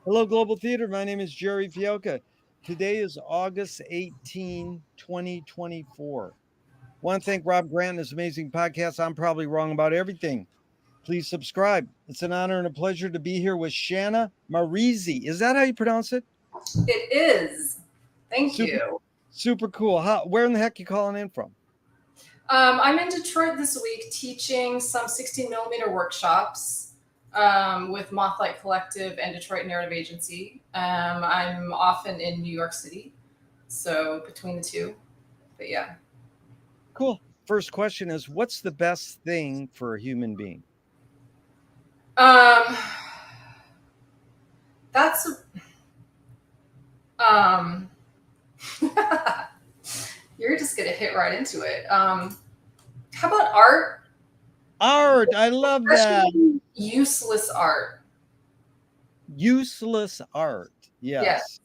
Hello, Global Theater. My name is Jerry Fiocca. Today is August 18, 2024. Want to thank Rob Grant and his amazing podcast. I'm probably wrong about everything. Please subscribe. It's an honor and a pleasure to be here with Shanna Maurizi. Is that how you pronounce it? It is. Thank Super, you. super cool. Where in the heck you calling in from? I'm in Detroit this week teaching some 16 millimeter workshops with Mothlight Collective and Detroit Narrative Agency. I'm often in New York City, so between the two. But yeah. Cool. First question is, what's the best thing for a human being? Um, that's um, you're just gonna hit right into it. How about art? Art. I love that. Especially useless art. Useless art. Yes. Yes.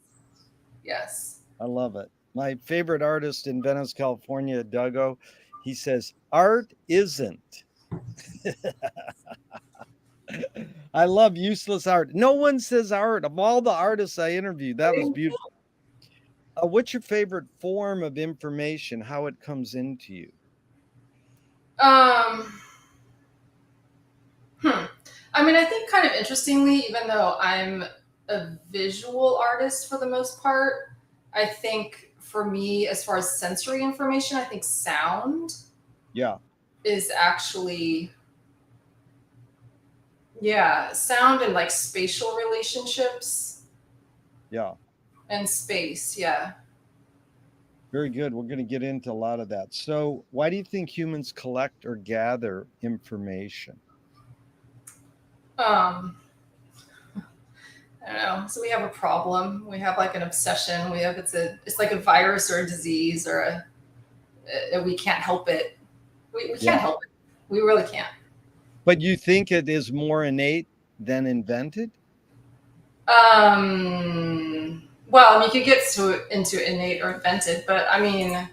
Yes. I love it. My favorite artist in Venice, California, Duggo, he says, art isn't. I love useless art. No one says art. Of all the artists I interviewed, that was beautiful. What's your favorite form of information, how it comes into you? Um, I mean, I think kind of interestingly, even though I'm a visual artist for the most part, I think for me, as far as sensory information, I think sound Yeah. is actually, yeah, sound and like spatial relationships Yeah. and space. Yeah. Very good. We're going to get into a lot of that. So, why do you think humans collect or gather information? Um, I don't know. So we have a problem. We have like an obsession. We have it's like a virus or a disease or we can't help it. We Yeah. can't help it. We really can't. But you think it is more innate than invented? Well, I mean, you could get into innate or invented, but I mean,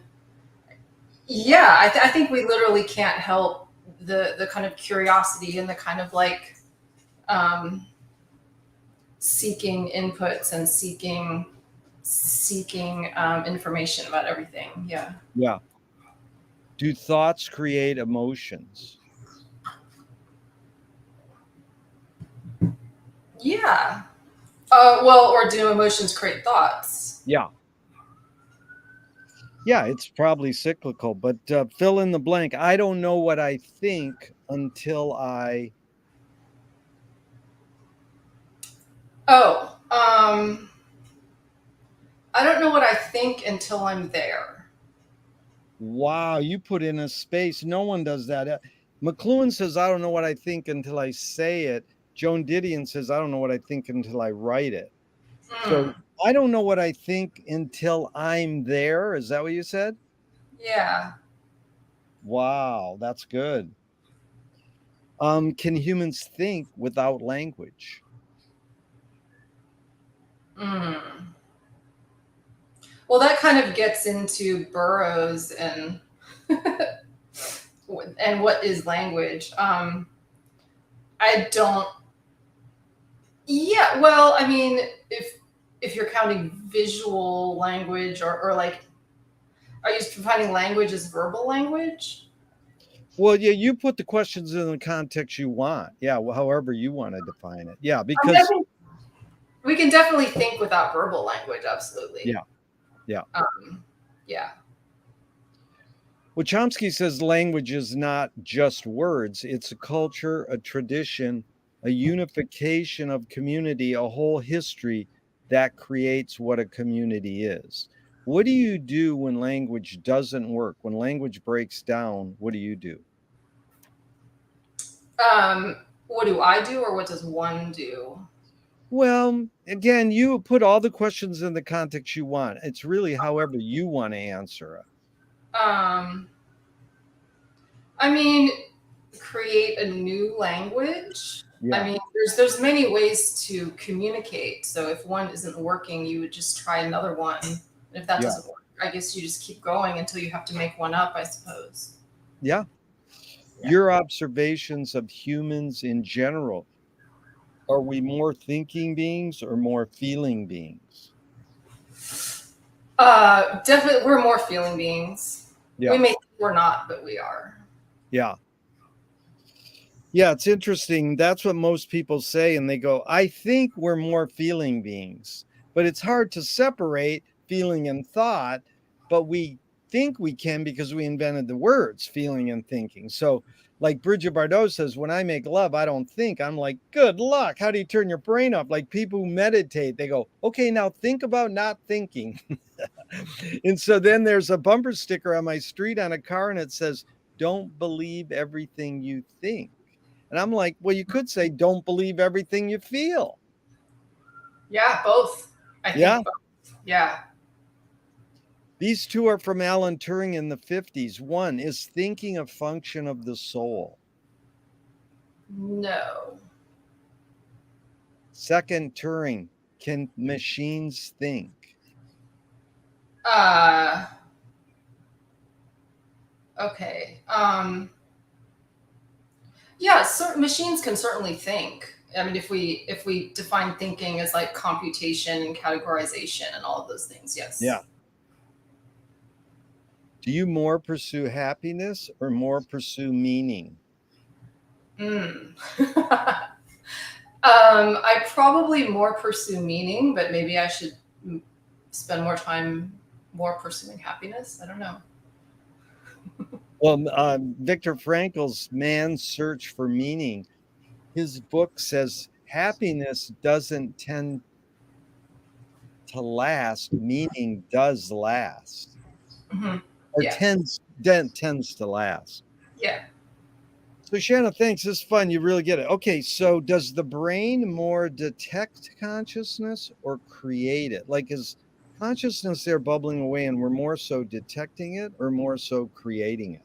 yeah, I think we literally can't help the kind of curiosity and the kind of like um, seeking inputs and seeking information about everything. Yeah. Yeah. Do thoughts create emotions? Yeah. Well, or do emotions create thoughts? Yeah. Yeah, it's probably cyclical, but fill in the blank. I don't know what I think until I. Oh, I don't know what I think until I'm there. Wow, you put in a space. No one does that. McLuhan says, I don't know what I think until I say it. Joan Didion says, I don't know what I think until I write it. So Mm, I don't know what I think until I'm there. Is that what you said? yeah. Wow, that's good. Can humans think without language? Mm. Well, that kind of gets into Burroughs and what is language. I don't. Yeah, well, I mean, if you're counting visual language or like, are you defining language as verbal language? Well, yeah, you put the questions in the context you want. Yeah, well, however you want to define it. Yeah, I mean, I because think we can definitely think without verbal language. Absolutely. yeah, yeah. Yeah. Well, Chomsky says language is not just words, it's a culture, a tradition, a unification of community, a whole history that creates what a community is. What do you do when language doesn't work? When language breaks down, what do you do? Um, what do I do, or what does one do? Well, again, you put all the questions in the context you want. It's really however you want to answer it. Um, I mean, create a new language. I Yeah, mean, there's many ways to communicate. So if one isn't working, you would just try another one. And if that yeah, doesn't work, I guess you just keep going until you have to make one up, I suppose. yeah. Yeah. Your observations of humans in general. Are we more thinking beings or more feeling beings? Definitely, we're more feeling beings. Yeah. We may think we're not, but we are. Yeah. Yeah, it's interesting. That's what most people say. And they go, I think we're more feeling beings. But it's hard to separate feeling and thought. But we think we can because we invented the words feeling and thinking. So, like Bridget Bardot says, when I make love, I don't think. I'm like, good luck. How do you turn your brain off? Like people who meditate, they go, okay, now think about not thinking. And so then there's a bumper sticker on my street on a car and it says, don't believe everything you think. And I'm like, well, you could say, don't believe everything you feel. Yeah, both. I think Yeah. both. Yeah. These two are from Alan Turing in the 50s. One, is thinking a function of the soul? No. Second, Turing, can machines think? Uh, okay. Yeah, machines can certainly think. I mean, if we define thinking as like computation and categorization and all of those things, yes. Yeah. Do you more pursue happiness or more pursue meaning? I probably more pursue meaning, but maybe I should spend more time more pursuing happiness. I don't know. Well, Viktor Frankl's Man's Search for Meaning, his book says happiness doesn't tend to last, meaning does last. Mm-hmm. Or Yeah. tends to last. Yeah. So Shanna, thanks. This is fun. You really get it. Okay, so does the brain more detect consciousness or create it? Like is consciousness there bubbling away and we're more so detecting it or more so creating it?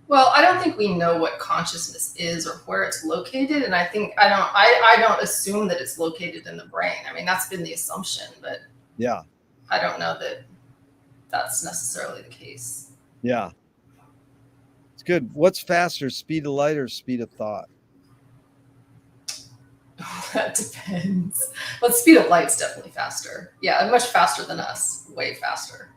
Well, I don't think we know what consciousness is or where it's located, and I don't assume that it's located in the brain. I mean, that's been the assumption, but Yeah. I don't know that that's necessarily the case. Yeah. It's good. What's faster, speed of light or speed of thought? That depends. But speed of light's definitely faster. Yeah, much faster than us. Way faster.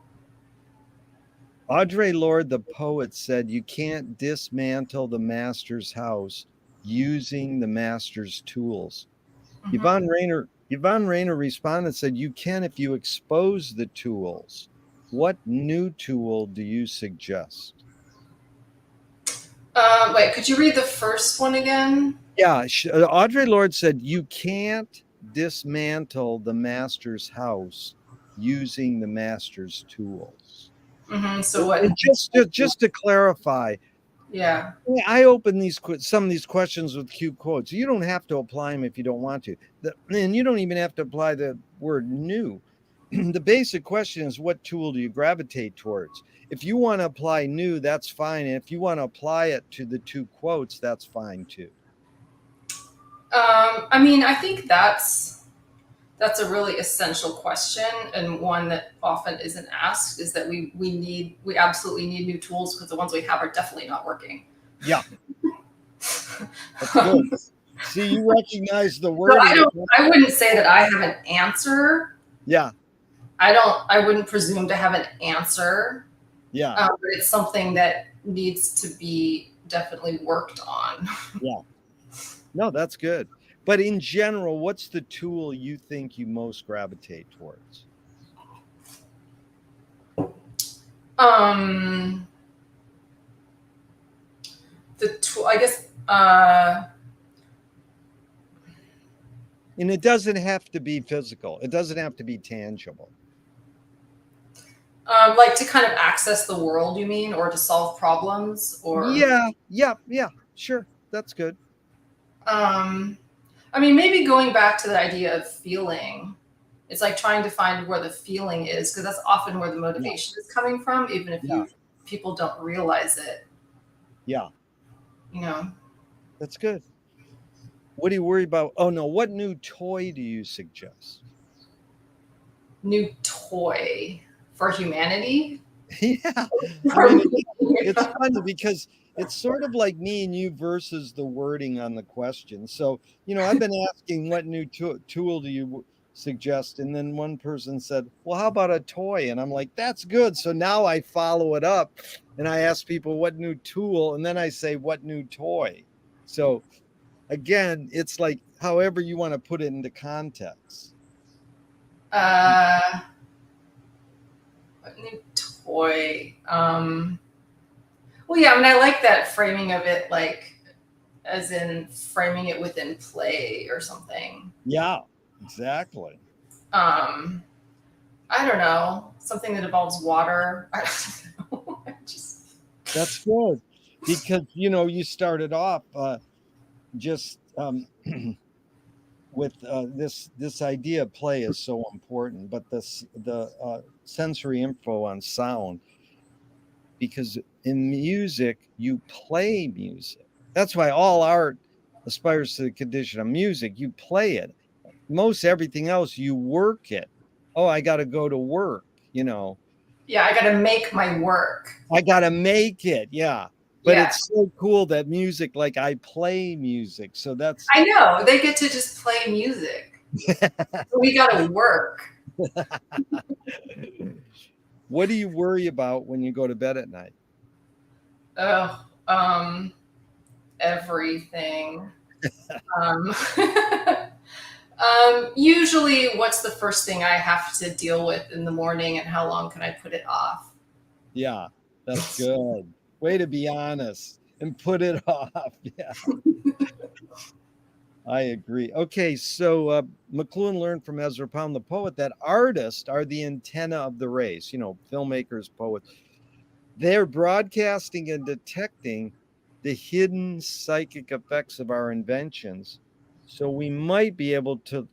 Audre Lorde, the poet, said, you can't dismantle the master's house using the master's tools. Mm-hmm. Yvonne Rainer responded and said, you can if you expose the tools. What new tool do you suggest? Wait, could you read the first one again? Yeah, Audre Lorde said, you can't dismantle the master's house using the master's tools. Mm-hmm. So what? And just to clarify, yeah, I open some of these questions with cute quotes. You don't have to apply them if you don't want to, and you don't even have to apply the word new. The basic question is, what tool do you gravitate towards? If you want to apply new, that's fine, and if you want to apply it to the two quotes, that's fine too. I mean, I think that's a really essential question, and one that often isn't asked, is that we absolutely need new tools because the ones we have are definitely not working. Yeah. That's good. See, you recognize the word. So I wouldn't say that I have an answer. Yeah. I wouldn't presume to have an answer. Yeah. But it's something that needs to be definitely worked on. Yeah. No, that's good. But in general, what's the tool you think you most gravitate towards? The tool, I guess. And it doesn't have to be physical. It doesn't have to be tangible. Like to kind of access the world, you mean, or to solve problems, or yeah, sure, that's good. I mean, maybe going back to the idea of feeling, it's like trying to find where the feeling is, because that's often where the motivation is coming from, even if people don't realize it. Yeah. You know. That's good. What do you worry about? Oh no, what new toy do you suggest? New toy for humanity? Yeah. I mean, it's funny because it's sort of like me and you versus the wording on the question. So, I've been asking what new tool do you suggest? And then one person said, well, how about a toy? And I'm like, that's good. So now I follow it up and I ask people what new tool, and then I say, what new toy? So again, it's like however you want to put it into context. What new toy? Well, yeah, I mean, I like that framing of it, like as in framing it within play or something. Yeah, exactly. Um, I don't know, something that involves water. I don't know. That's good because you started off just with this idea of play is so important, but the sensory info on sound, because in music you play music. That's why all art aspires to the condition of music. You play it. Most everything else you work it. Oh, I got to go to work. Yeah, I got to make my work. I got to make it. Yeah. But Yeah. it's so cool that music, like I play music. So that's. I know. They get to just play music. We got to work. What do you worry about when you go to bed at night? Oh, everything. um, Usually, what's the first thing I have to deal with in the morning, and how long can I put it off? Yeah, that's good. Way to be honest and put it off. Yeah, I agree. Okay, so McLuhan learned from Ezra Pound, the poet, that artists are the antenna of the race, filmmakers, poets. They're broadcasting and detecting the hidden psychic effects of our inventions. So we might be able to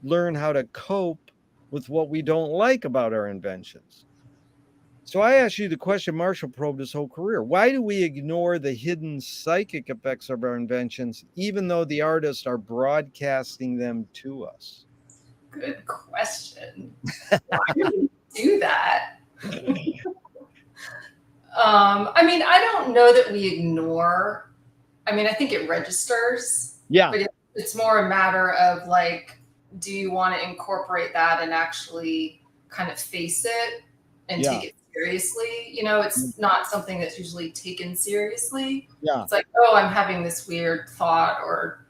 learn how to cope with what we don't like about our inventions. So I asked you the question Marshall probed his whole career. Why do we ignore the hidden psychic effects of our inventions, even though the artists are broadcasting them to us? Good question. Why do we do that? I mean, I don't know that we ignore. I mean, I think it registers. Yeah. But it's more a matter of like, do you want to incorporate that and actually kind of face it and take it seriously? It's not something that's usually taken seriously. Yeah. It's like, oh, I'm having this weird thought or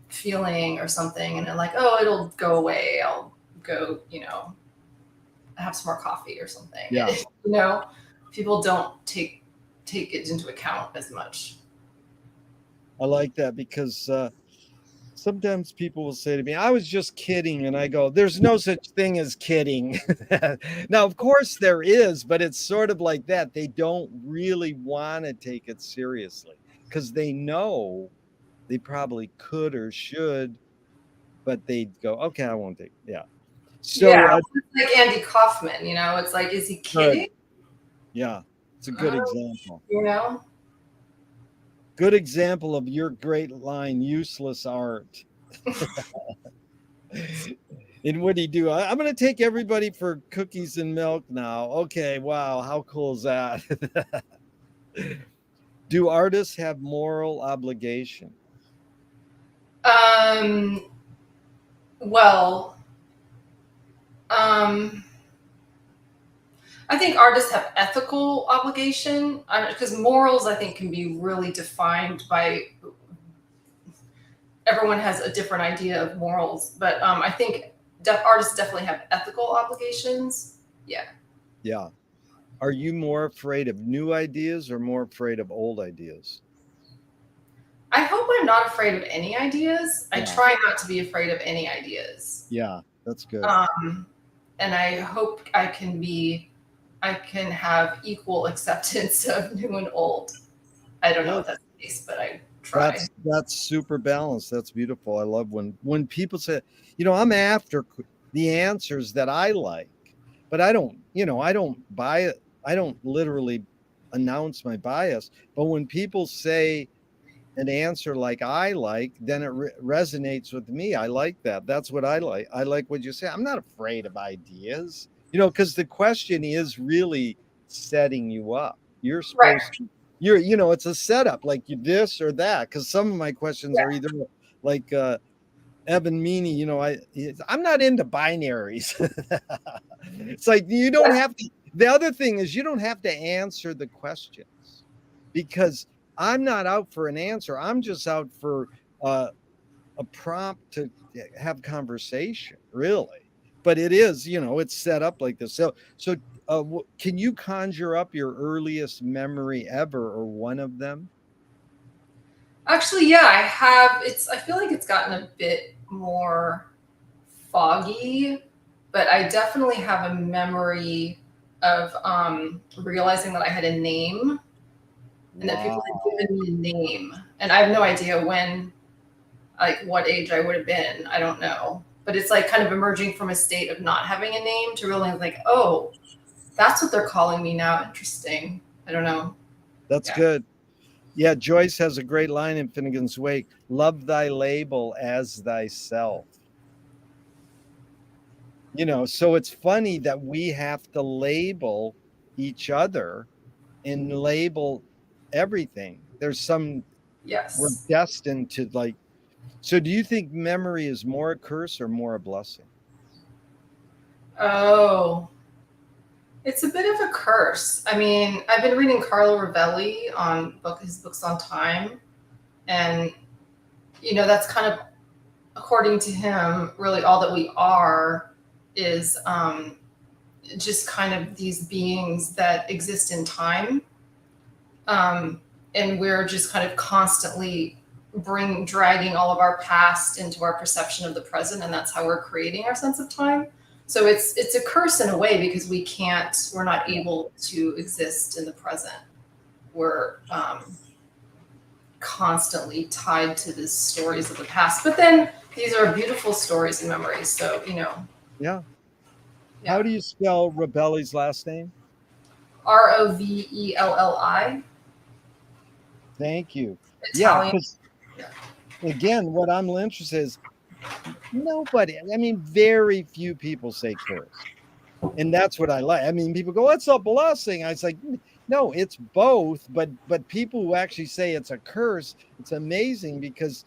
feeling or something. And I'm like, oh, it'll go away. I'll go, have some more coffee or something. Yeah. People don't take it into account as much. I like that because sometimes people will say to me, I was just kidding. And I go, there's no such thing as kidding. Now, of course there is, but it's sort of like that. They don't really want to take it seriously because they know they probably could or should, but they go, okay, I won't take it. Yeah. So it's like Andy Kaufman, it's like, is he kidding? Yeah, it's a good example. Good example of your great line, useless art. And what do you do? I'm going to take everybody for cookies and milk now. Okay, wow, how cool is that? Do artists have moral obligation? Well, I think artists have ethical obligation because morals, I think, can be really defined by everyone has a different idea of morals. But I think artists definitely have ethical obligations. Yeah. Yeah. Are you more afraid of new ideas or more afraid of old ideas? I hope I'm not afraid of any ideas. Yeah. I try not to be afraid of any ideas. Yeah, that's good. And I hope I can have equal acceptance of new and old. I don't know if that's the case, but I try. That's super balanced. That's beautiful. I love when people say, I'm after the answers that I like, but I don't buy it. I don't literally announce my bias. But when people say an answer like I like, then it resonates with me. I like that. That's what I like. I like what you say. I'm not afraid of ideas, because the question is really setting you up. You're supposed to it's a setup, like you this or that. Because some of my questions are either like Evan Meany, I'm not into binaries. It's like you don't have to. The other thing is you don't have to answer the questions because I'm not out for an answer. I'm just out for a prompt to have conversation, really. But it is, it's set up like this. So, can you conjure up your earliest memory ever or one of them? Actually, yeah, I have. I feel like it's gotten a bit more foggy, but I definitely have a memory of realizing that I had a name and that people had Wow. given me a name. And I have no idea when, like, what age I would have been. I don't know. But it's like kind of emerging from a state of not having a name to realize, like, oh, that's what they're calling me now. Interesting. I don't know. That's Yeah. good. Yeah, Joyce has a great line in Finnegan's Wake: love thy label as thyself. So it's funny that we have to label each other and label everything. We're Yes. destined to, like, so do you think memory is more a curse or more a blessing? Oh, it's a bit of a curse. I mean, I've been reading Carlo Rovelli on his books on time, and that's kind of, according to him, really all that we are is just kind of these beings that exist in time, um, and we're just kind of constantly dragging all of our past into our perception of the present, and that's how we're creating our sense of time. So it's a curse in a way because we're not able to exist in the present. We're constantly tied to the stories of the past, but then these are beautiful stories and memories. So Yeah. How yeah. do you spell Rebelli's last name? Rovelli. Thank you. Yeah, Italian. because Yeah. again, what I'm interested is nobody, I mean, very few people say curse. And that's what I like. I mean, people go, "It's a blessing." I was like, no, it's both. But people who actually say it's a curse, it's amazing because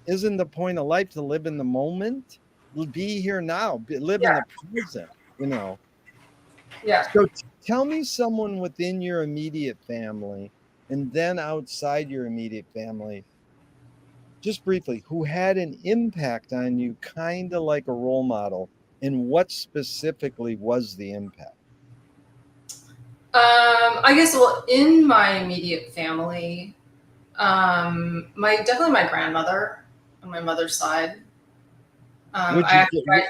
isn't the point of life to live in the moment? Be here now, live in Yeah. the present. Yeah. So tell me someone within your immediate family and then outside your immediate family, just briefly, who had an impact on you, kind of like a role model, and what specifically was the impact? I guess, well, in my immediate family, my definitely my grandmother on my mother's side. Would I you actually, get?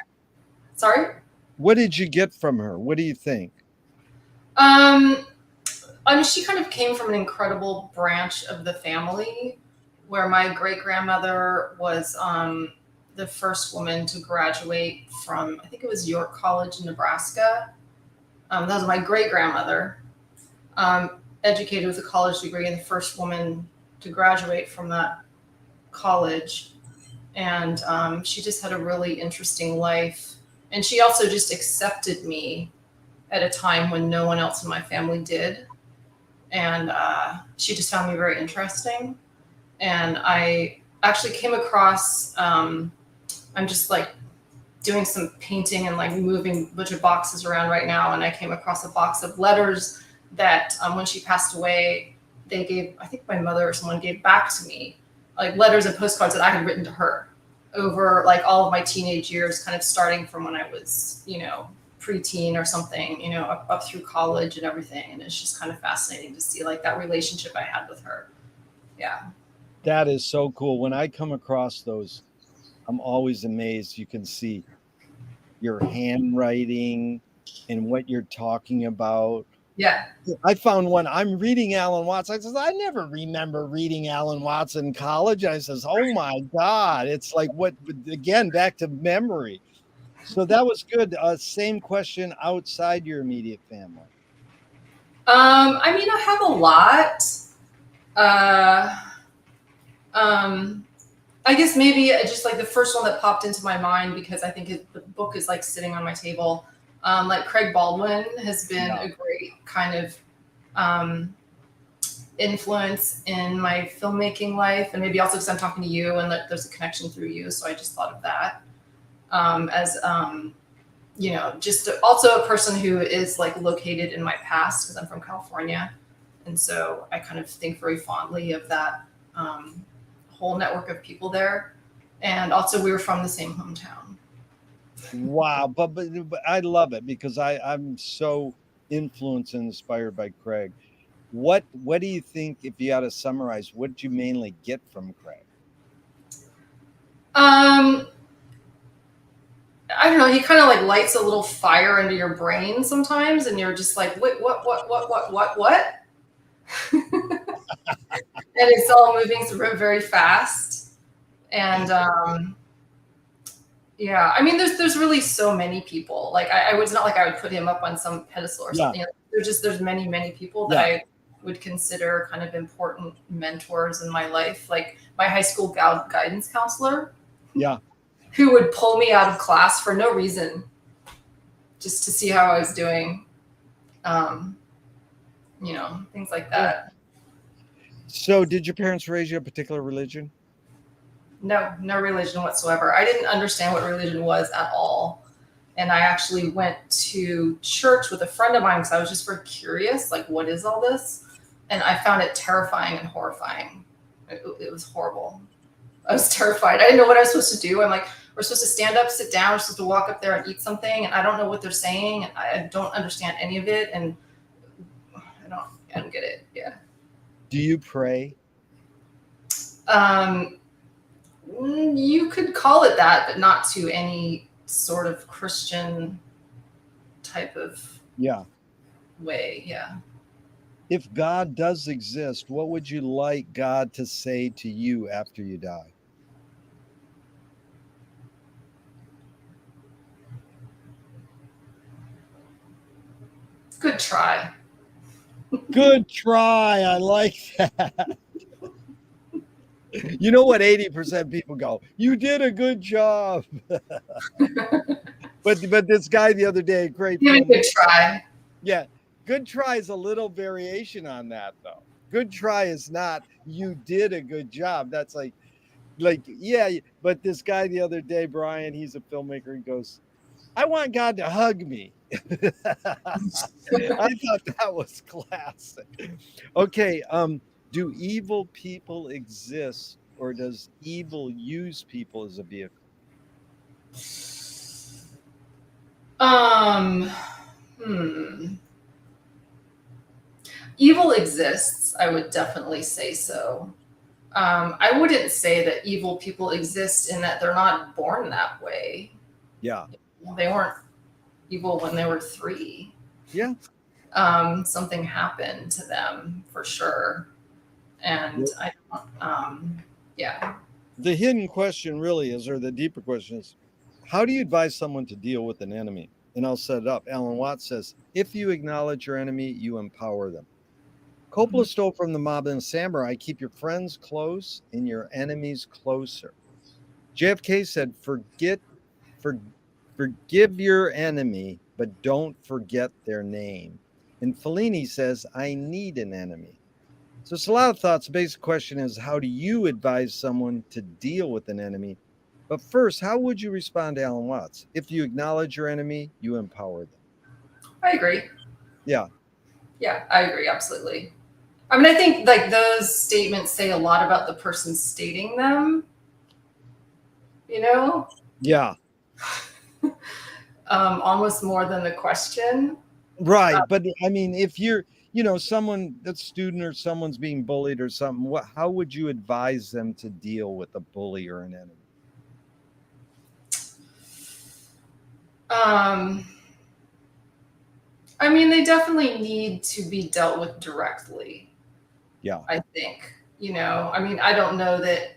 sorry. What did you get from her? What do you think? Um, I mean, she kind of came from an incredible branch of the family, where my great grandmother was the first woman to graduate from, I think it was York College in Nebraska. That was my great grandmother, educated with a college degree and the first woman to graduate from that college. And she just had a really interesting life. And she also just accepted me at a time when no one else in my family did. And she just found me very interesting. And I actually came across, I'm just like doing some painting and like moving a bunch of boxes around right now. And I came across a box of letters that when she passed away, I think my mother or someone gave back to me, like letters and postcards that I had written to her over like all of my teenage years, kind of starting from when I was, preteen or something, up through college and everything. And it's just kind of fascinating to see like that relationship I had with her. Yeah. That is so cool. When I come across those, I'm always amazed. You can see your handwriting and what you're talking about. Yeah. I found one. I'm reading Alan Watts. I says, I never remember reading Alan Watts in college. I says, oh my God. It's like what, again, back to memory. So that was good. Same question outside your immediate family. I mean, I have a lot. Uh, um, I guess maybe just like the first one that popped into my mind because I think the book is like sitting on my table. Like Craig Baldwin has been Yeah. a great kind of um, influence in my filmmaking life, and maybe also because I'm talking to you and that there's a connection through you. So I just thought of that as just also a person who is like located in my past because I'm from California, and so I kind of think very fondly of that whole network of people there. And also, we were from the same hometown. Wow, but I love it because I'm so influenced and inspired by Craig. What do you think, if you had to summarize, what did you mainly get from Craig? Um, I don't know. He kind of like lights a little fire into your brain sometimes, and you're just like, wait, what? And it's all moving through very fast. And yeah, I mean, there's really so many people. Like I was not like I would put him up on some pedestal or Yeah, something. There's many people that yeah, I would consider kind of important mentors in my life. Like my high school guidance counselor, yeah. who would pull me out of class for no reason, just to see how I was doing. Um, things like that. So, did your parents raise you a particular religion? No religion whatsoever. I didn't understand what religion was at all. And I actually went to church with a friend of mine because I was just very curious, like, what is all this? And I found it terrifying and horrifying. It was horrible. I was terrified. I didn't know what I was supposed to do. I'm like, we're supposed to stand up, sit down, we're supposed to walk up there and eat something, and I don't know what they're saying, and I don't understand any of it, and I don't get it. Yeah. Do you pray? Um, you could call it that, but not to any sort of Christian type of Yeah. way. Yeah. If God does exist, what would you like God to say to you after you die? Good try. Good try. I like that. You know what 80% people go, you did a good job. But this guy the other day, great Give it a film. good try. Yeah. Good try is a little variation on that though. Good try is not you did a good job. That's like yeah, but this guy the other day, Brian, he's a filmmaker, he goes, I want God to hug me. I thought that was classic. Okay, do evil people exist or does evil use people as a vehicle? Um, hmm. Evil exists. I would definitely say so. I wouldn't say that evil people exist in that they're not born that way. Yeah. They weren't evil when they were 3. Yeah. Something happened to them for sure. And I don't, yeah. The hidden question really is, or the deeper question is, how do you advise someone to deal with an enemy? And I'll set it up. Alan Watts says, if you acknowledge your enemy, you empower them. Coppola stole from the mob and samurai, keep your friends close and your enemies closer. JFK said, forgive your enemy, but don't forget their name. And Fellini says, I need an enemy. So it's a lot of thoughts. The basic question is, how do you advise someone to deal with an enemy? But first, how would you respond to Alan Watts? If you acknowledge your enemy, you empower them. I agree. Yeah. Yeah, I agree. Absolutely. I mean, I think like those statements say a lot about the person stating them, you know? Yeah. Almost more than the question. Right. But I mean, if you're, someone that's student or someone's being bullied or something, how would you advise them to deal with a bully or an enemy? I mean, they definitely need to be dealt with directly. Yeah. I think, I mean, I don't know that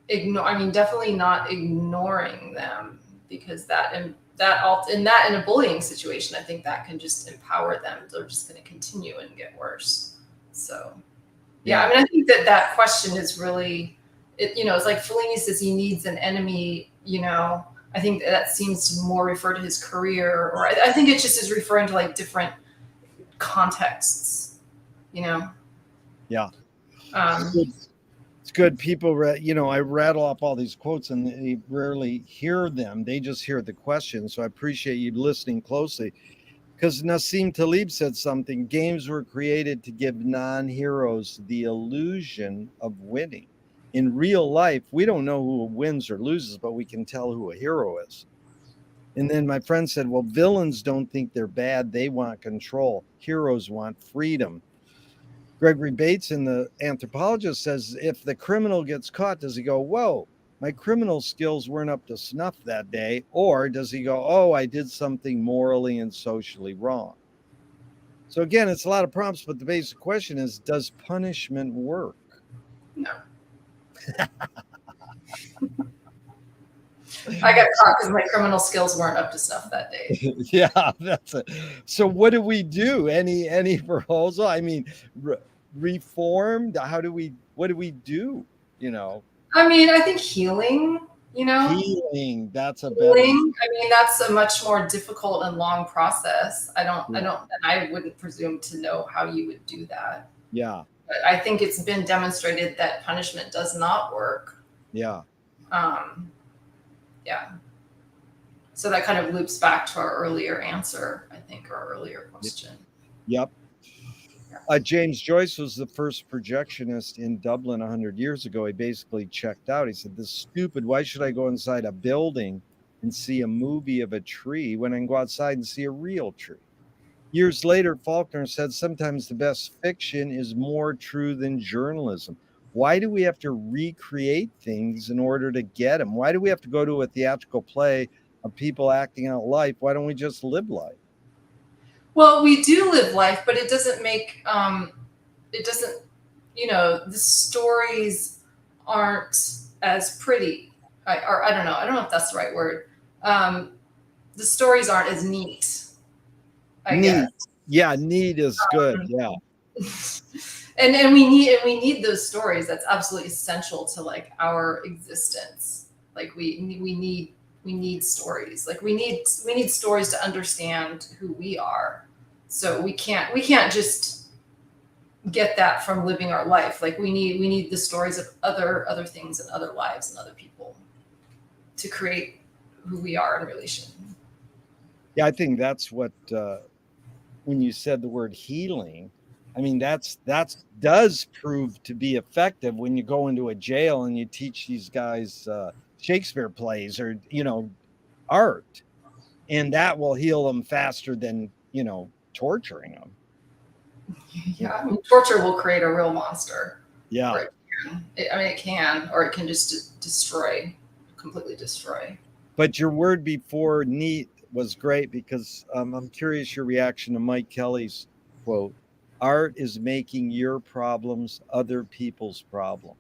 definitely not ignoring them, because in a bullying situation, I think that can just empower them. They're just going to continue and get worse. So, yeah, I mean, I think that question is really, it's like Fellini says he needs an enemy, I think that seems to more refer to his career, or I think it just is referring to like different contexts, Yeah. It's Um, good. It's good. People, I rattle off all these quotes and they rarely hear them. They just hear the question. So I appreciate you listening closely because Nassim Taleb said something. Games were created to give non heroes the illusion of winning. In real life, we don't know who wins or loses, but we can tell who a hero is. And then my friend said, well, villains don't think they're bad. They want control. Heroes want freedom. Gregory Bateson, the anthropologist, says if the criminal gets caught, does he go, whoa, my criminal skills weren't up to snuff that day? Or does he go, oh, I did something morally and socially wrong? So again, it's a lot of prompts, but the basic question is, does punishment work? no, I got caught because my criminal skills weren't up to snuff that day. Yeah, that's it. So what do we do? Any proposal? I mean, reformed? What do we do? You know, I mean, I think healing, you know, healing, that's a better. healing. I mean, that's a much more difficult and long process. Yeah. And I wouldn't presume to know how you would do that. Yeah. But I think it's been demonstrated that punishment does not work. Yeah. Um, yeah. So that kind of loops back to our earlier answer, I think, or earlier question. Yep. James Joyce was the first projectionist in Dublin 100 years ago. He basically checked out. He said, this is stupid. Why should I go inside a building and see a movie of a tree when I can go outside and see a real tree? Years later, Faulkner said, sometimes the best fiction is more true than journalism. Why do we have to recreate things in order to get them? Why do we have to go to a theatrical play of people acting out life? Why don't we just live life? Well, we do live life, but it doesn't make it doesn't, the stories aren't as pretty. Or I don't know. I don't know if that's the right word. The stories aren't as neat, I Neat. guess. Yeah, neat is good. Yeah. And we need those stories. That's absolutely essential to like our existence. Like we need stories. Like we need stories to understand who we are. So we can't just get that from living our life. Like we need the stories of other things and other lives and other people to create who we are in relation. Yeah, I think that's what when you said the word healing, I mean that's does prove to be effective when you go into a jail and you teach these guys Shakespeare plays or art, and that will heal them faster than torturing them. Yeah, I mean, torture will create a real monster. Yeah. Or it can, or it can just completely destroy. But your word before neat was great because I'm curious your reaction to Mike Kelly's quote. Art is making your problems other people's problems.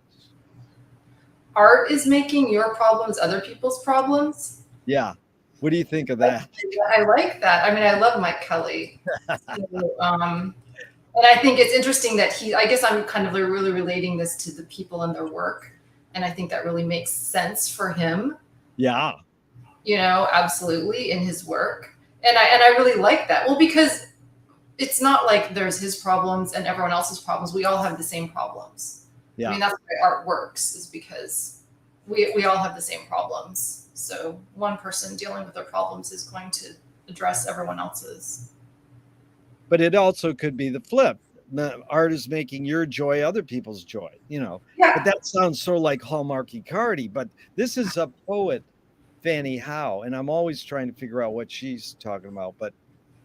Art is making your problems other people's problems. Yeah. What do you think of that? I like that. I mean, I love Mike Kelly. So, and I think it's interesting that I guess I'm kind of really relating this to the people and their work. And I think that really makes sense for him. Yeah. Absolutely in his work. And I really like that. Well, because it's not like there's his problems and everyone else's problems. We all have the same problems. Yeah. I mean, that's why art works, is because we all have the same problems. So one person dealing with their problems is going to address everyone else's. But it also could be the flip. Art is making your joy other people's joy, Yeah. But that sounds so like Hallmarky Cardi. But this is a poet, Fanny Howe, and I'm always trying to figure out what she's talking about. But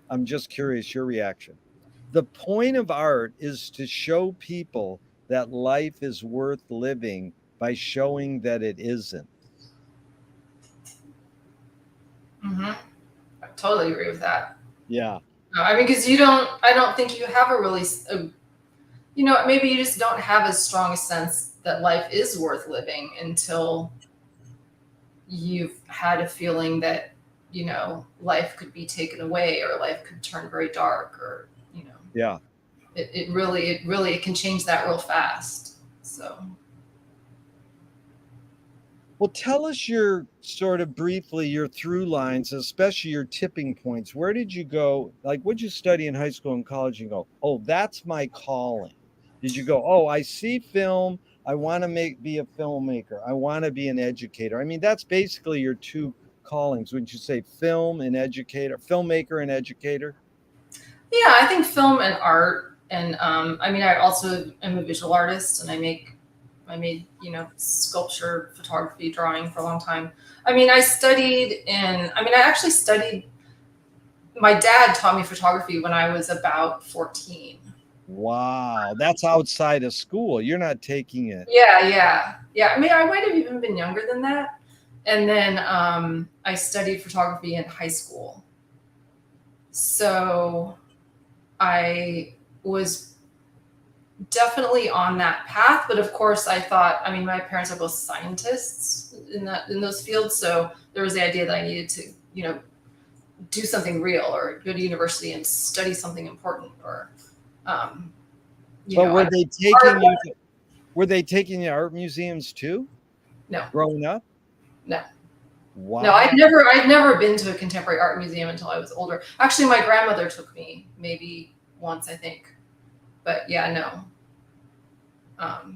I'm just curious your reaction. The point of art is to show people that life is worth living by showing that it isn't. Mm-hmm. I totally agree with that. Yeah. I mean, because I don't think you have maybe you just don't have as strong a sense that life is worth living until you've had a feeling that, life could be taken away or life could turn very dark or, Yeah. It can change that real fast. So. Well, tell us your sort of briefly your through lines, especially your tipping points. Where did you go? Like, what'd you study in high school and college? And go, oh, that's my calling. Did you go, oh, I see film, I want to be a filmmaker, I want to be an educator? I mean, that's basically your two callings. Wouldn't you say film and educator, filmmaker and educator? Yeah, I think film and art, and I mean, I also am a visual artist, and I made sculpture, photography, drawing for a long time. I mean, I actually studied. My dad taught me photography when I was about 14. Wow, that's outside of school. You're not taking it. Yeah. I mean, I might have even been younger than that. And then I studied photography in high school. So I was definitely on that path. But of course, I thought, I mean, my parents are both scientists in those fields. So there was the idea that I needed to, do something real or go to university and study something important or, um, But were they taking art. you were they taking you to art museums too No, growing up? no. No, Wow. I'd never been to a contemporary art museum until I was older. Actually, my grandmother took me maybe once, I think. But yeah, no.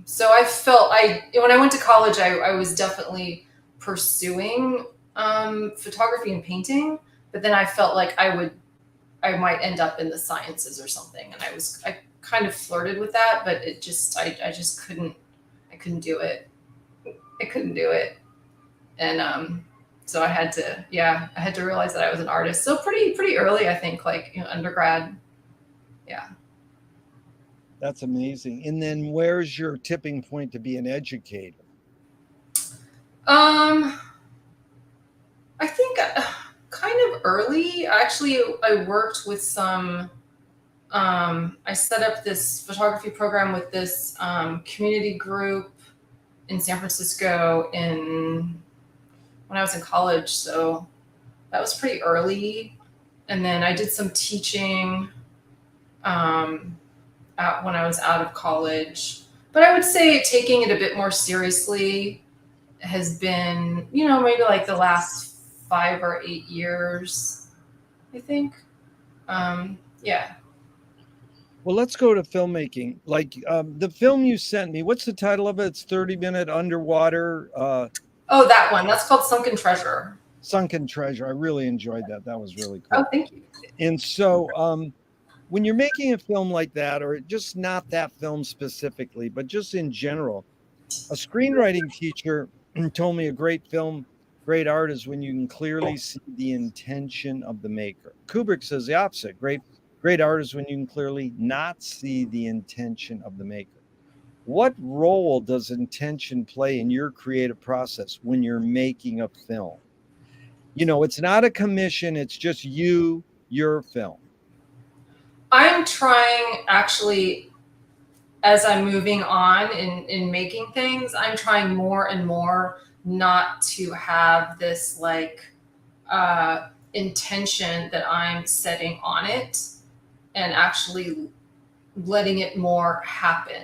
So I felt when I went to college, I was definitely pursuing photography and painting, but then I felt like I might end up in the sciences or something, and I kind of flirted with that, but I just couldn't do it. I couldn't do it, and so I had to realize that I was an artist. So pretty early, I think, like undergrad. Yeah. That's amazing. And then where's your tipping point to be an educator? Um, I think kind of early. Actually, I worked with some. I set up this photography program with this community group in San Francisco when I was in college. So that was pretty early. And then I did some teaching um, when I was out of college. But I would say taking it a bit more seriously has been, maybe like the last 5 or 8 years, I think. Yeah. Well, let's go to filmmaking. Like the film you sent me, what's the title of it? It's 30-minute underwater Oh, that one. That's called Sunken Treasure. sunken treasure. I really enjoyed that. That was really Oh, cool. thank you. And so when you're making a film like that, or just not that film specifically, but just in general, a screenwriting teacher told me a great art is when you can clearly see the intention of the maker. Kubrick says the opposite. Great art is when you can clearly not see the intention of the maker. What role does intention play in your creative process when you're making a film? It's not a commission, it's just your film. I'm trying actually, as I'm moving on in making things, I'm trying more and more not to have this like intention that I'm setting on it and actually letting it more happen.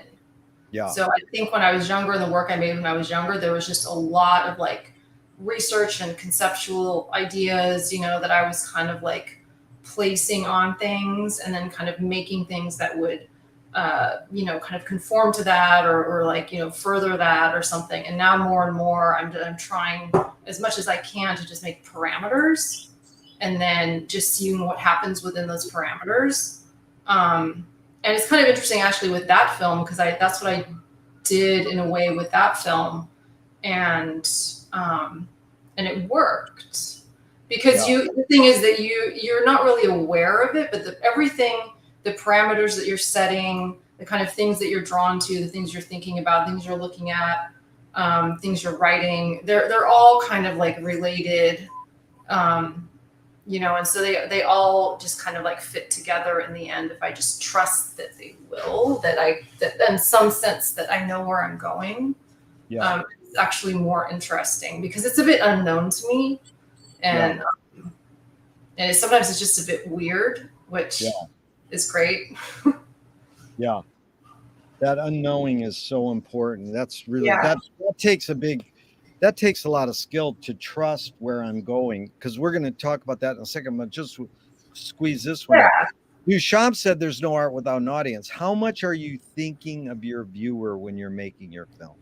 Yeah. So I think when I was younger, the work I made when I was younger, there was just a lot of like research and conceptual ideas, that I was kind of like placing on things and then kind of making things that would, kind of conform to that or like, further that or something. And now more and more, I'm trying as much as I can to just make parameters and then just seeing what happens within those parameters. And it's kind of interesting actually with that film because that's what I did in a way with that film, and it worked because Yeah. the thing is that you're not really aware of it, but everything, the parameters that you're setting, the kind of things that you're drawn to, the things you're thinking about, things you're looking at, things you're writing, they're all kind of like related. And so they all just kind of like fit together in the end if I just trust that they will, that in some sense that I know where I'm going. Yeah. It's actually more interesting because it's a bit unknown to me, and sometimes it's just a bit weird, which is great. Yeah. That unknowing is so important. That's really Yeah. that takes a lot of skill to trust where I'm going, because we're going to talk about that in a second, but just squeeze this one Yeah. in. Duchamp said there's no art without an audience. How much are you thinking of your viewer when you're making your film?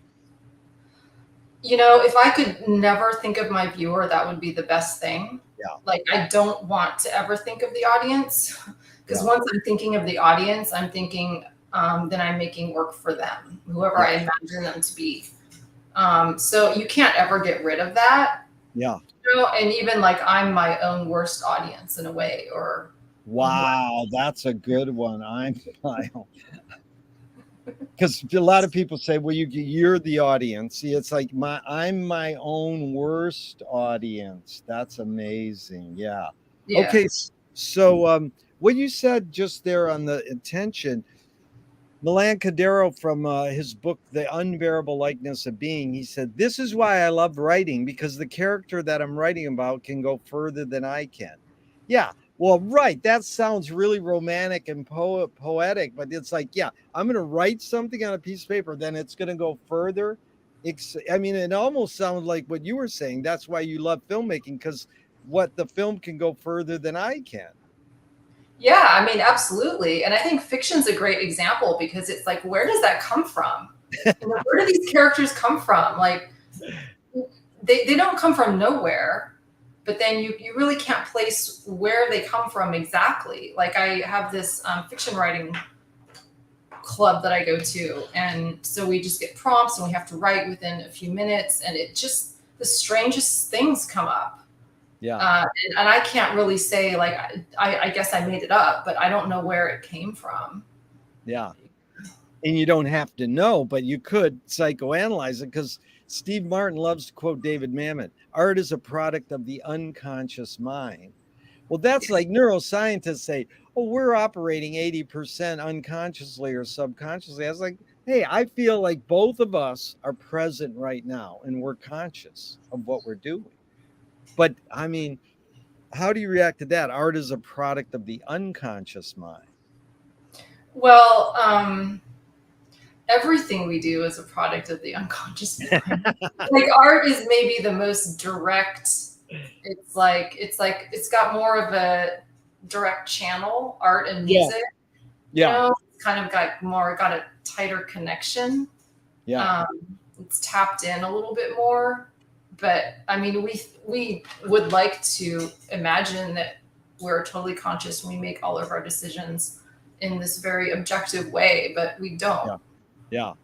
If I could never think of my viewer, that would be the best thing. Yeah. Like, I don't want to ever think of the audience, because Yeah. once I'm thinking of the audience, I'm thinking, then I'm making work for them, whoever I imagine them to be. So you can't ever get rid of that. Yeah. And even like I'm my own worst audience in a way, or wow, that's a good one. I'm my own. Because a lot of people say, well, you're the audience. See, it's like I'm my own worst audience. That's amazing. Yeah. yeah. Okay. So what you said just there on the intention, Milan Kundera from his book, The Unbearable Likeness of Being, he said, this is why I love writing, because the character that I'm writing about can go further than I can. Yeah. Well, right. That sounds really romantic and poetic, but it's like, yeah, I'm going to write something on a piece of paper, then it's going to go further. I mean, it almost sounds like what you were saying. That's why you love filmmaking, because what the film can go further than I can. Yeah, I mean, absolutely. And I think fiction's a great example, because it's like, where does that come from? Where do these characters come from? Like, they don't come from nowhere, but then you really can't place where they come from exactly. Like, I have this fiction writing club that I go to, and so we just get prompts and we have to write within a few minutes, and it just, the strangest things come up. Yeah. And I can't really say, like, I guess I made it up, but I don't know where it came from. Yeah. And you don't have to know, but you could psychoanalyze it, because Steve Martin loves to quote David Mamet, art is a product of the unconscious mind. Well, that's like neuroscientists say, oh, we're operating 80% unconsciously or subconsciously. I was like, hey, I feel like both of us are present right now and we're conscious of what we're doing. But I mean, how do you react to that? Art is a product of the unconscious mind. Well, everything we do is a product of the unconscious mind. Like, art is maybe the most direct. It's got more of a direct channel, art and music. Yeah. It's kind of got a tighter connection. Yeah. It's tapped in a little bit more. But I mean, we would like to imagine that we're totally conscious when we make all of our decisions in this very objective way, but we don't. Yeah.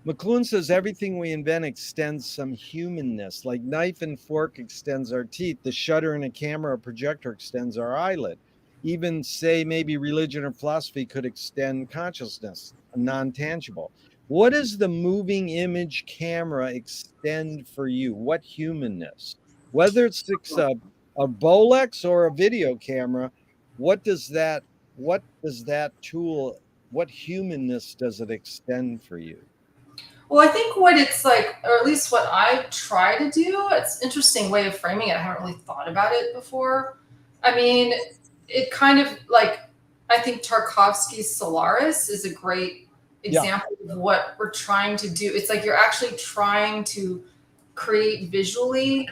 McLuhan says everything we invent extends some humanness, like knife and fork extends our teeth. The shutter in a camera or projector extends our eyelid. Even say maybe religion or philosophy could extend consciousness, non-tangible. What does the moving image camera extend for you? What humanness? Whether it's a Bolex or a video camera, what does that tool, what humanness does it extend for you? Well, I think what it's like, or at least what I try to do, it's an interesting way of framing it. I haven't really thought about it before. I mean, it kind of like, I think Tarkovsky's Solaris is a great example of what we're trying to do. It's like you're actually trying to create visually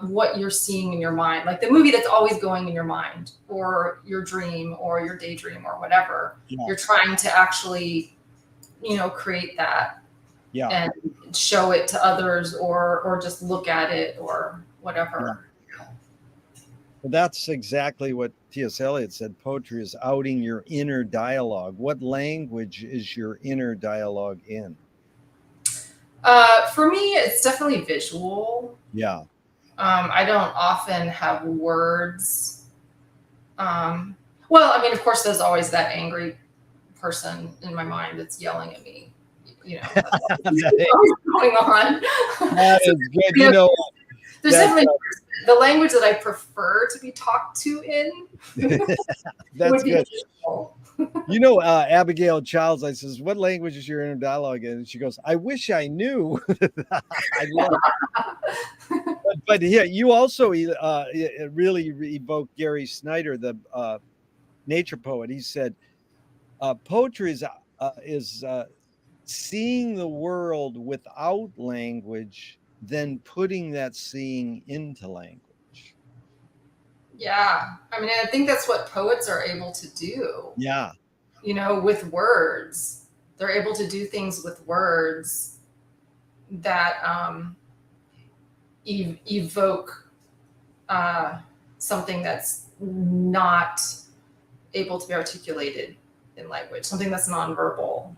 what you're seeing in your mind, like the movie that's always going in your mind, or your dream, or your daydream, or whatever. You're trying to actually, create that and show it to others, or just look at it, or whatever. Well, that's exactly what T.S. Eliot said. Poetry is outing your inner dialogue. What language is your inner dialogue in? For me, it's definitely visual. Yeah. I don't often have words. Well, I mean, of course, there's always that angry person in my mind that's yelling at me. What's going on? That is good. There's definitely the language that I prefer to be talked to in. That's good. Abigail Childs, I says, what language is your inner dialogue in? And she goes, I wish I knew. I love it. But yeah, you also really evoked Gary Snyder, the nature poet. He said, poetry is seeing the world without language, then putting that seeing into language. Yeah. I mean, I think that's what poets are able to do, Yeah. with words. They're able to do things with words that evoke uh, something that's not able to be articulated in language, something that's nonverbal.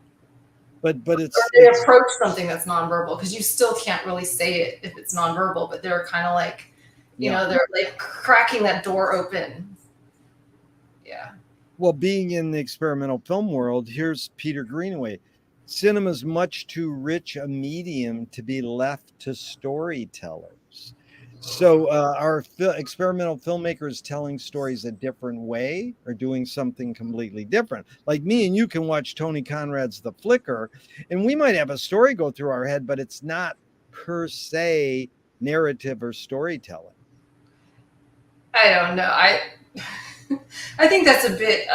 But Or it's they it's approach something that's nonverbal because you still can't really say it if it's nonverbal, but they're kind of like, yeah. they're like cracking that door open. Yeah. Well, being in the experimental film world, here's Peter Greenaway. Cinema is much too rich a medium to be left to storytellers. So, are experimental filmmakers telling stories a different way or doing something completely different? Like me and you can watch Tony Conrad's The Flicker, and we might have a story go through our head, but it's not per se narrative or storytelling. I don't know. I think that's a bit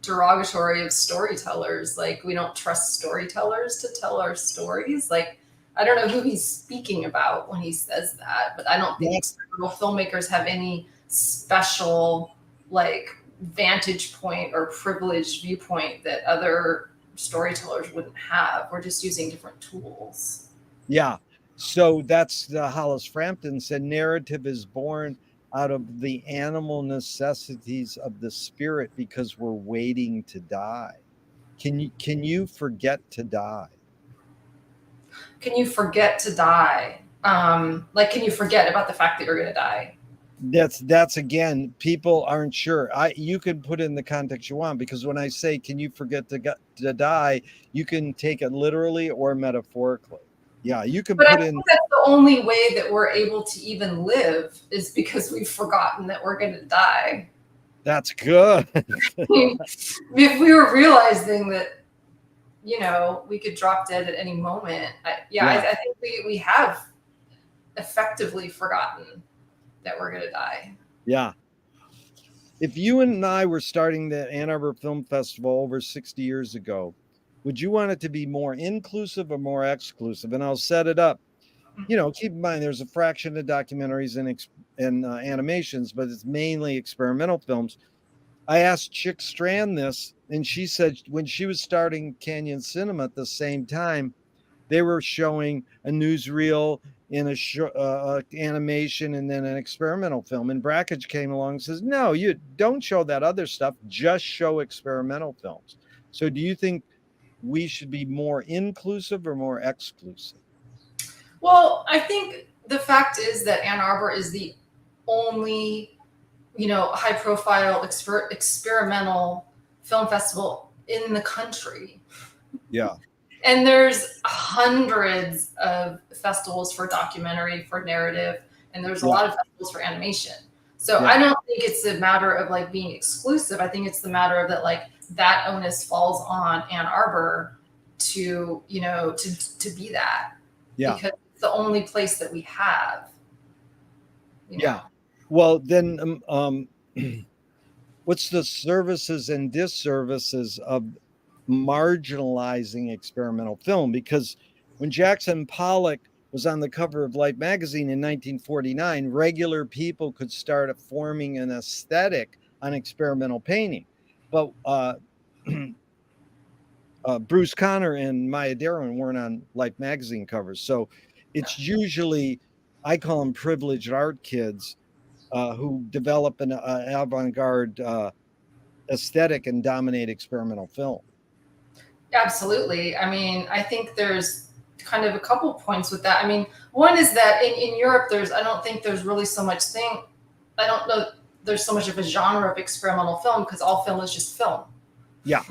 derogatory of storytellers. Like we don't trust storytellers to tell our stories. Like I don't know who he's speaking about when he says that, but I don't think That's experimental filmmakers have any special like vantage point or privileged viewpoint that other storytellers wouldn't have. We're just using different tools. Yeah. So that's the Hollis Frampton said narrative is born out of the animal necessities of the spirit because we're waiting to die. Can you forget to die? Can you forget to die? Like, can you forget about the fact that you're going to die? That's again, people aren't sure. You can put in the context you want because when I say can you forget to die, you can take it literally or metaphorically. Yeah, you can But I put think in that's the only way that we're able to even live is because we've forgotten that we're going to die. that's good. If we were realizing that, we could drop dead at any moment, Yeah. I think we have effectively forgotten that we're going to die. Yeah. If you and I were starting the Ann Arbor Film Festival over 60 years ago, would you want it to be more inclusive or more exclusive? And I'll set it up. Keep in mind there's a fraction of documentaries and animations, but it's mainly experimental films. I asked Chick Strand this, and she said when she was starting Canyon Cinema at the same time, they were showing a newsreel in a animation and then an experimental film. And Brackage came along and says, "No, you don't show that other stuff. Just show experimental films." So, do you think we should be more inclusive or more exclusive? Well, I think the fact is that Ann Arbor is the only, high profile experimental film festival in the country. Yeah, And there's hundreds of festivals for documentary, for narrative, and there's a yeah, lot of festivals for animation. So yeah, I don't think it's a matter of like being exclusive. I think it's the matter of that like that onus falls on Ann Arbor to, to be that yeah, because it's the only place that we have, you yeah. know. Well, then, what's the services and disservices of marginalizing experimental film? Because when Jackson Pollock was on the cover of Life magazine in 1949, regular people could start forming an aesthetic on experimental painting. But Bruce Conner and Maya Deren weren't on Life magazine covers. So it's usually, I call them privileged art kids who develop an avant garde aesthetic and dominate experimental film. Absolutely. I mean, I think there's kind of a couple points with that. I mean, one is that in Europe, I don't think there's really so much I don't know there's so much of a genre of experimental film because all film is just film. Yeah,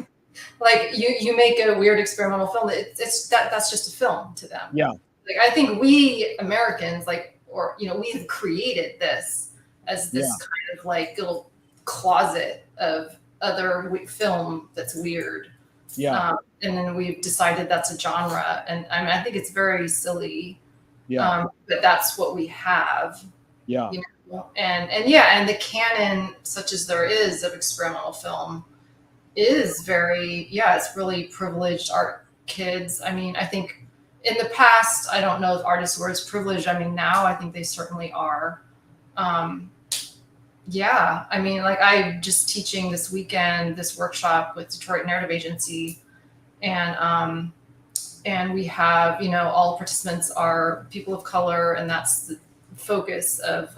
Like you make a weird experimental film, that's just a film to them. yeah, Like I think we Americans, like, or, we've created this as yeah, this kind of like little closet of other film that's weird. yeah, And then we've decided that's a genre. And I mean, I think it's very silly, yeah, but that's what we have, yeah, and yeah, and the canon, such as there is of experimental film, is very, yeah, it's really privileged art kids. I mean, I think in the past, I don't know if artists were as privileged. I mean, now I think they certainly are. Um, Yeah, I mean, like I'm just teaching this weekend this workshop with Detroit Narrative Agency, and we have, all participants are people of color, and that's the focus of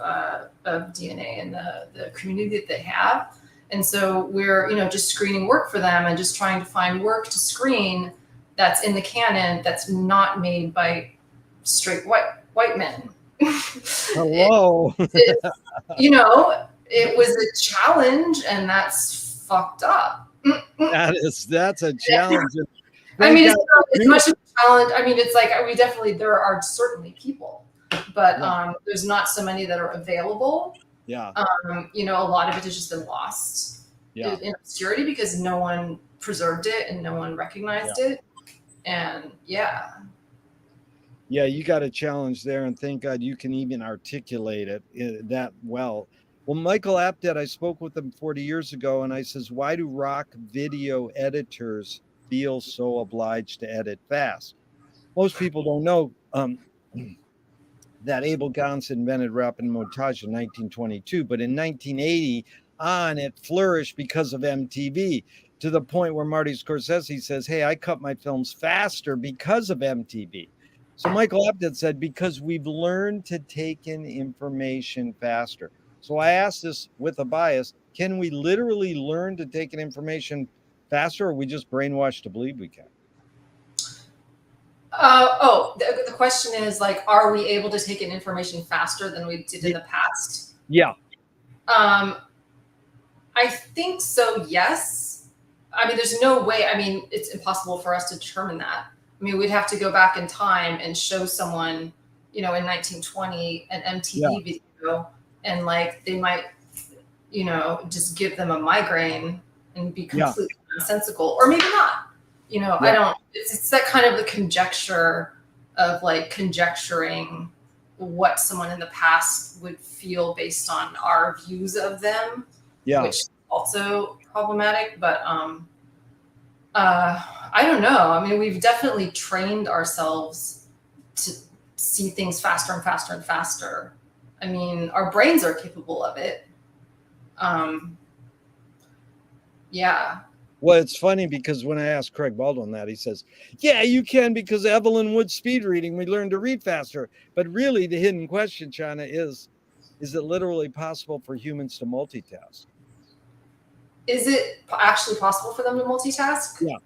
DNA and the community that they have. And so we're, just screening work for them and just trying to find work to screen that's in the canon that's not made by straight white men. Hello. it, it was a challenge, and that's fucked up. That's a challenge. I Thank mean, God. it's not as much of a challenge. I mean, it's like there are certainly people, but Yeah. there's not so many that are available. Yeah. A lot of it has just been lost Yeah. in obscurity because no one preserved it and no one recognized it. And yeah. Yeah, you got a challenge there, and thank God you can even articulate it that well. Well, Michael Apted, I spoke with him 40 years ago, and I says, why do rock video editors feel so obliged to edit fast? Most people don't know that Abel Gance invented rapid montage in 1922, but in 1980 on, it flourished because of MTV, to the point where Marty Scorsese says, hey, I cut my films faster because of MTV. So Michael Apted said, because we've learned to take in information faster. So I asked this with a bias, can we literally learn to take in information faster, or are we just brainwashed to believe we can? The question is, like, are we able to take in information faster than we did in the past? Yeah. I think so, yes. I mean, there's no way. I mean, it's impossible for us to determine that. I mean, we'd have to go back in time and show someone, in 1920, an MTV video, and like they might, just give them a migraine and be completely nonsensical, or maybe not. I don't. It's that kind of the conjecture of like conjecturing what someone in the past would feel based on our views of them, which is also problematic. But I don't know. I mean, we've definitely trained ourselves to see things faster and faster and faster. I mean, our brains are capable of it. Yeah. Well, it's funny because when I asked Craig Baldwin that, he says, yeah, you can, because Evelyn Wood's speed reading, we learned to read faster. But really, the hidden question, Shanna, is it literally possible for humans to multitask? Is it actually possible for them to multitask? Yeah.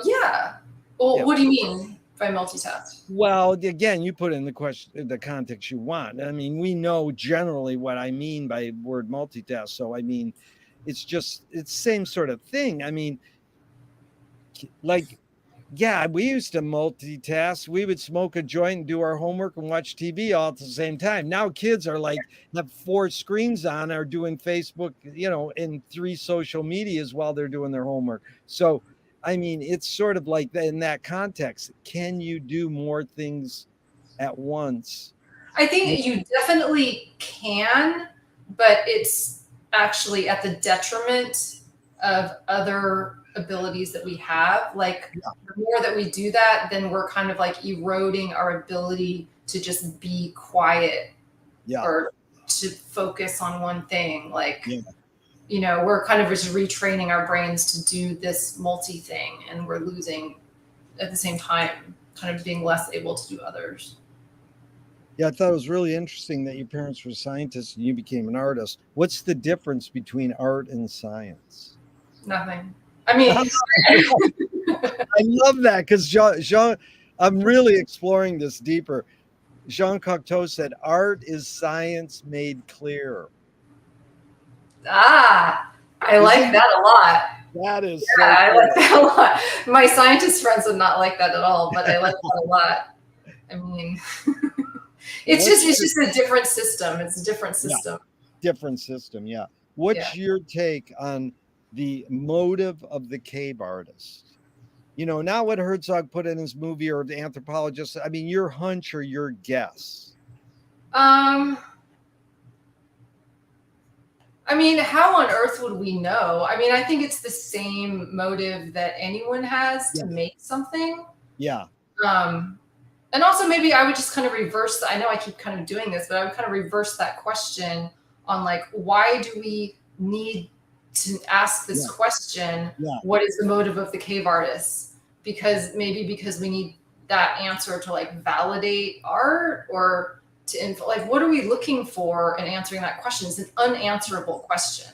Yeah. Well, what do you mean by multitask? Well, again, you put in the context you want. I mean, we know generally what I mean by word multitask. So, I mean, it's same sort of thing. I mean, like, yeah, we used to multitask. We would smoke a joint and do our homework and watch TV all at the same time. Now kids are like, have 4 screens on, are doing Facebook, and 3 social medias while they're doing their homework. So, I mean, it's sort of like in that context, can you do more things at once? I think you definitely can, but it's actually at the detriment of other abilities that we have. Like the more that we do that, then we're kind of like eroding our ability to just be quiet or to focus on one thing. Like, we're kind of just retraining our brains to do this multi thing, and we're losing at the same time, kind of being less able to do others. Yeah, I thought it was really interesting that your parents were scientists and you became an artist. What's the difference between art and science? Nothing. I mean, I love that, because Jean, I'm really exploring this deeper. Jean Cocteau said, art is science made clear. I like that a lot. That is I like that a lot. My scientist friends would not like that at all, but I like that a lot. I mean, it's just a different system. It's a different system. Different system, yeah. What's your take on the motive of the cave artist? Not what Herzog put in his movie or the anthropologist. I mean, your hunch or your guess. I mean, how on earth would we know? I mean, I think it's the same motive that anyone has to make something. Yeah. And also maybe I would just kind of reverse I know I keep kind of doing this, but I would kind of reverse that question. on like, why do we need to ask this question? What is the motive of the cave artist? Because we need that answer to like validate art, or to like, what are we looking for in answering that question? It's an unanswerable question.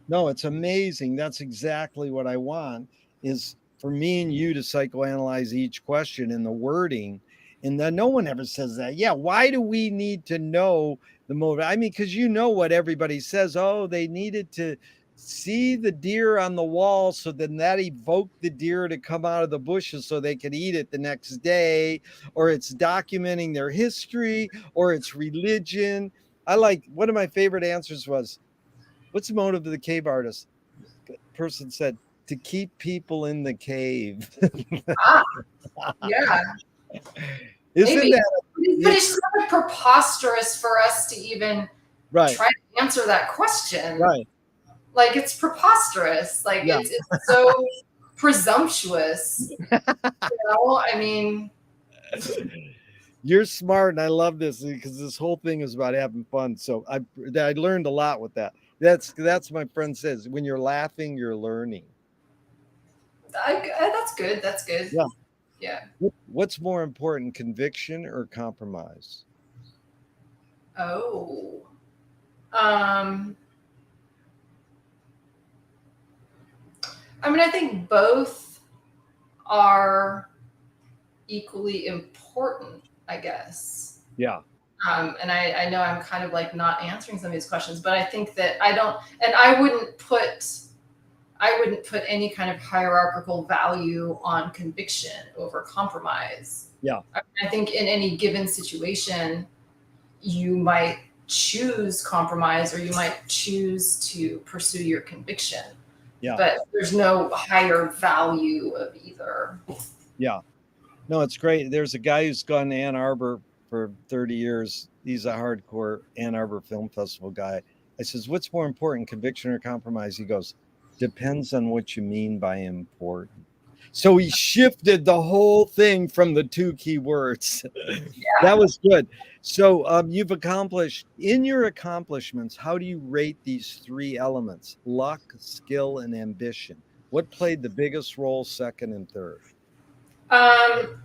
No, it's amazing. That's exactly what I want, is for me and you to psychoanalyze each question in the wording. And then no one ever says that. Yeah, why do we need to know the motive? I mean, because you know what everybody says. Oh, they needed to see the deer on the wall, so then that evoked the deer to come out of the bushes so they could eat it the next day, or it's documenting their history, or it's religion. I like, one of my favorite answers was, what's the motive of the cave artist? Person said, to keep people in the cave. Yeah. Isn't Maybe. that? But it's sort of preposterous for us to even try to answer that question. Right. Like, it's preposterous. Like, it's so presumptuous. I mean, you're smart, and I love this because this whole thing is about having fun. So I learned a lot with that. That's my friend says, when you're laughing, you're learning. That's good. That's good. Yeah. What's more important, conviction or compromise? Oh. I mean, I think both are equally important, I guess. Yeah. And I know I'm kind of like not answering some of these questions, but I think that I wouldn't put any kind of hierarchical value on conviction over compromise. Yeah. I think in any given situation, you might choose compromise, or you might choose to pursue your conviction. Yeah. But there's no higher value of either. Yeah. No, it's great. There's a guy who's gone to Ann Arbor for 30 years. He's a hardcore Ann Arbor Film Festival guy. I says, what's more important, conviction or compromise? He goes, depends on what you mean by important. So he shifted the whole thing from the two key words. That was good. So you've accomplished, in your accomplishments, how do you rate these three elements? Luck, skill, and ambition. What played the biggest role, second and third?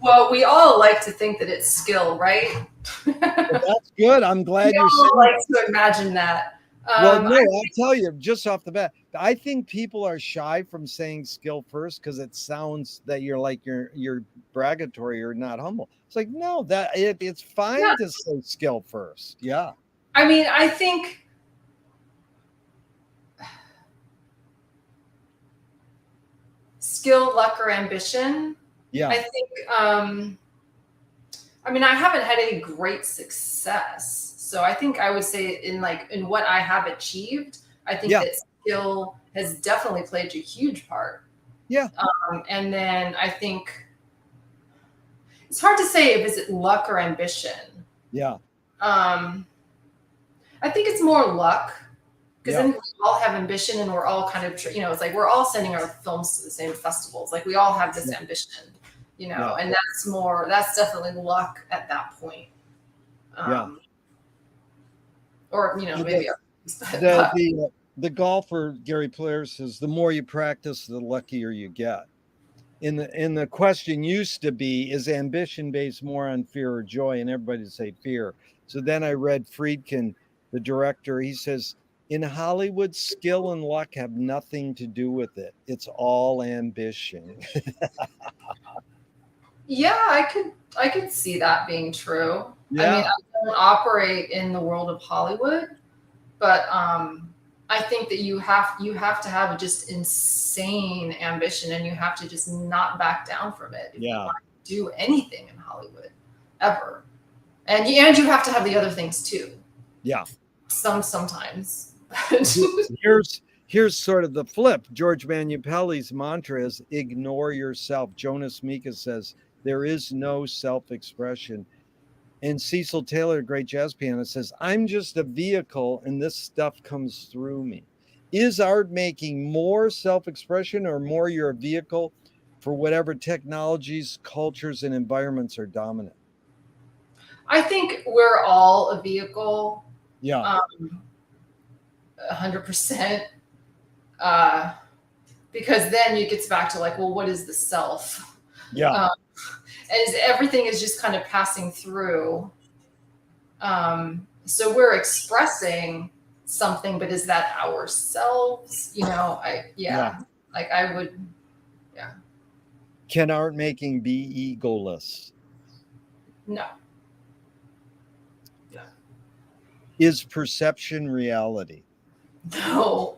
Well, we all like to think that it's skill, right? Well, that's good. I'm glad you said like to imagine that. Well, no, I'll tell you just off the bat. I think people are shy from saying skill first because it sounds that you're like you're bragatory or not humble. It's like, no, that it's fine to say skill first. Yeah. I mean, I think skill, luck, or ambition. Yeah. I think I mean, I haven't had any great success. So I think I would say in what I have achieved, I think that skill has definitely played a huge part. Yeah. And then I think it's hard to say if it's luck or ambition. Yeah. I think it's more luck, because then we all have ambition, and we're all kind of, it's like we're all sending our films to the same festivals. Like, we all have this ambition, and that's definitely luck at that point. Or, maybe. The golfer, Gary Player, says the more you practice, the luckier you get. And the question used to be, is ambition based more on fear or joy? And everybody would say fear. So then I read Friedkin, the director. He says, in Hollywood, skill and luck have nothing to do with it. It's all ambition. Yeah, I could see that being true. Yeah. I mean, I don't operate in the world of Hollywood, but I think that you have to have just insane ambition, and you have to just not back down from it if you want to do anything in Hollywood ever. And you have to have the other things too. Yeah. Sometimes. Here's sort of the flip. George Manupelli's mantra is ignore yourself. Jonas Mika says there is no self-expression. And Cecil Taylor, great jazz pianist, says, I'm just a vehicle and this stuff comes through me. Is art making more self-expression, or more you're a vehicle for whatever technologies, cultures, and environments are dominant? I think we're all a vehicle Yeah. 100%. Because then it gets back to like, well, what is the self? Yeah. As everything is just kind of passing through. So we're expressing something, but is that ourselves? Yeah. Like I would, yeah, Can art making be egoless? no, no, Is perception reality? no,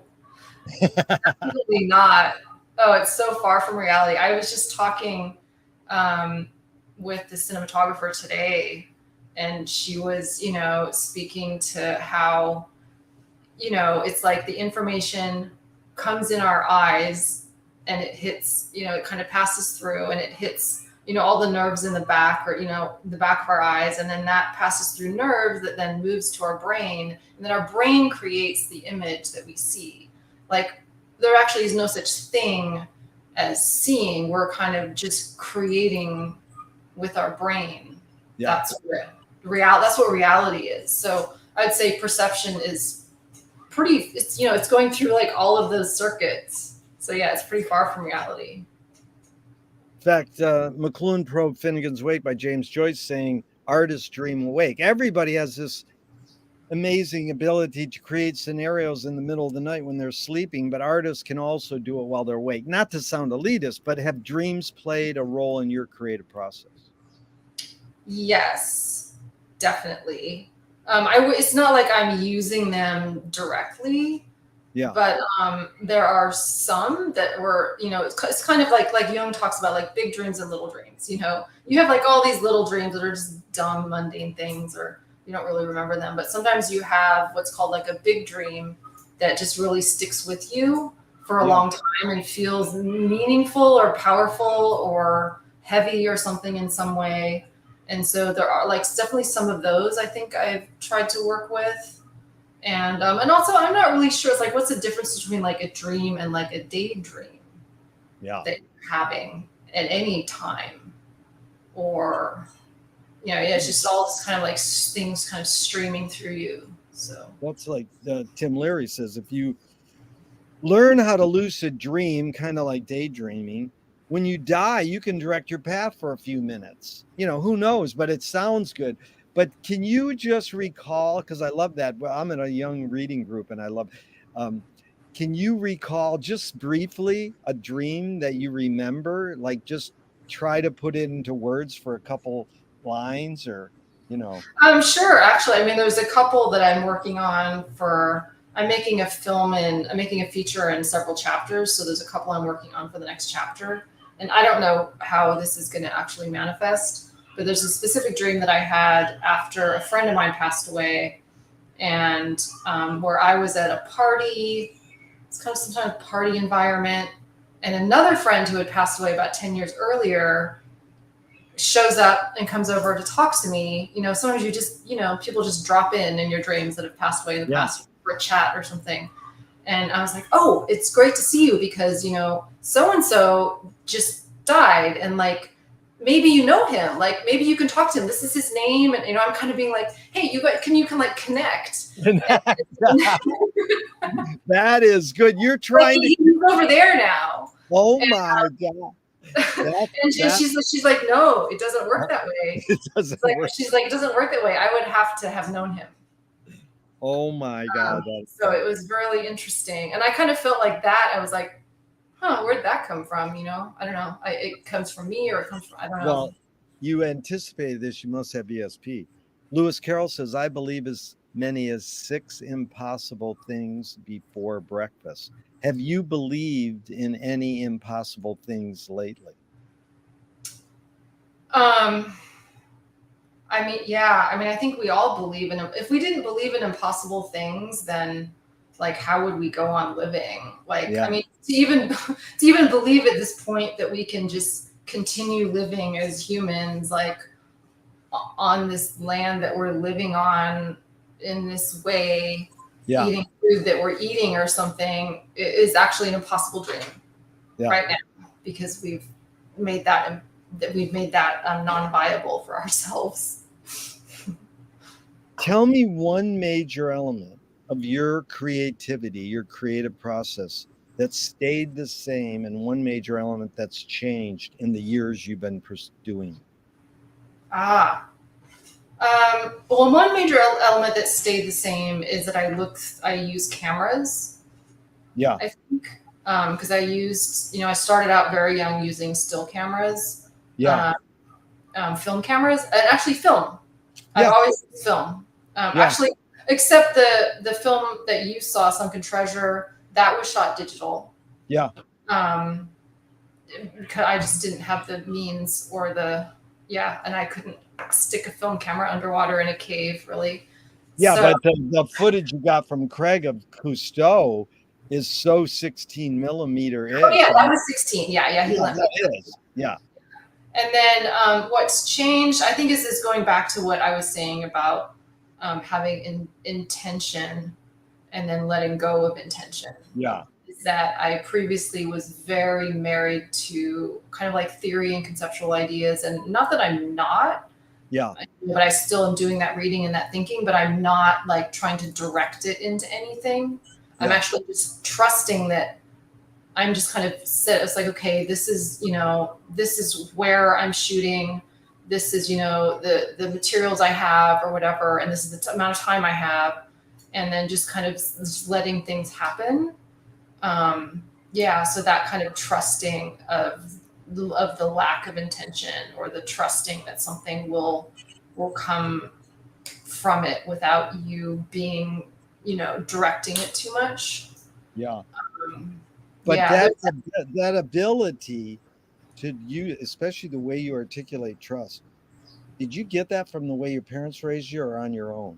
absolutely not. Oh, it's so far from reality. I was just talking um, with the cinematographer today, and she was, speaking to how, it's like the information comes in our eyes and it hits, it kind of passes through and it hits, all the nerves in the back or, the back of our eyes. And then that passes through nerves that then moves to our brain. And then our brain creates the image that we see. Like there actually is no such thing as seeing. We're kind of just creating with our brain. Yeah. That's what reality is. So I'd say perception is it's going through like all of those circuits. So yeah, it's pretty far from reality. In fact, McLuhan probed Finnegan's Wake by James Joyce saying, artists dream awake. Everybody has this amazing ability to create scenarios in the middle of the night when they're sleeping, but artists can also do it while they're awake. Not to sound elitist, but have dreams played a role in your creative process? Yes, definitely. It's not like I'm using them directly. Yeah. But there are some that were, it's kind of like Jung talks about like big dreams and little dreams. You have like all these little dreams that are just dumb, mundane things, or you don't really remember them. But sometimes you have what's called like a big dream that just really sticks with you for a long time and feels meaningful or powerful or heavy or something in some way. And so there are like definitely some of those I think I've tried to work with. And also I'm not really sure. It's like, what's the difference between like a dream and like a daydream that you're having at any time? Or, it's just all this kind of like things kind of streaming through you. So that's like Tim Leary says, if you learn how to lucid dream, kind of like daydreaming, when you die, you can direct your path for a few minutes. Who knows, but it sounds good. But can you just recall, because I love that. Well, I'm in a young reading group and I love, can you recall just briefly a dream that you remember? Like just try to put it into words for a couple lines or, I'm sure actually, I mean, there's a couple that I'm working on I'm making a feature in several chapters. So there's a couple I'm working on for the next chapter. And I don't know how this is going to actually manifest. But there's a specific dream that I had after a friend of mine passed away, and where I was at a party. It's kind of some kind of party environment, and another friend who had passed away about 10 years earlier shows up and comes over to talk to me. Sometimes you just, people just drop in your dreams that have passed away in the past for a chat or something. And I was like, oh, it's great to see you because, so-and-so just died. And like, maybe you know him, like maybe you can talk to him. This is his name. And, I'm kind of being like, hey, you guys, can like connect. That is good. You're trying he's over there now. Oh my God. And she's like, no, it doesn't work that way. It doesn't work. She's like, it doesn't work that way. I would have to have known him. Oh my God. So it was really interesting. And I kind of felt like that. I was like, where'd that come from? I don't know. It comes from me or it comes from, I don't know. Well, you anticipated this. You must have ESP. Lewis Carroll says, I believe as many as 6 impossible things before breakfast. Have you believed in any impossible things lately? I think we all believe in them. If we didn't believe in impossible things, then like, how would we go on living? Like, I mean, to even believe at this point that we can just continue living as humans, like on this land that we're living on in this way, eating food that we're eating or something is actually an impossible dream right now, because we've made that non-viable for ourselves. Tell me one major element of your creativity, your creative process that stayed the same, and one major element that's changed in the years you've been doing it. Ah. Well, one major element that stayed the same is that I use cameras, Yeah, I think, because I started out very young using still cameras, yeah, uh, film cameras, and actually film. I've yeah, always used film. yeah, Actually, except the film that you saw, Sunken Treasure, that was shot digital. yeah, Um, because I just didn't have the means or and I couldn't stick a film camera underwater in a cave, really. yeah. So, But the footage you got from Craig of Cousteau is so 16 millimeter oh ish. yeah, that was 16. Yeah, yeah, he Yeah, lent me. that is. Yeah, And then what's changed, I think, is going back to what I was saying about having intention and then letting go of intention. yeah, Is that I previously was very married to kind of like theory and conceptual ideas, and not that I'm not, yeah, but I still am doing that reading and that thinking, but I'm not like trying to direct it into anything. I'm yeah, actually just trusting that I'm just kind of set. It's like, okay, this is where I'm shooting. This is, the materials I have or whatever, and this is the amount of time I have, and then just kind of just letting things happen. Yeah, so that kind of trusting of the lack of intention, or the trusting that something will come from it without you being, directing it too much. yeah. Um, But yeah, that ability to you, especially the way you articulate trust, did you get that from the way your parents raised you or on your own?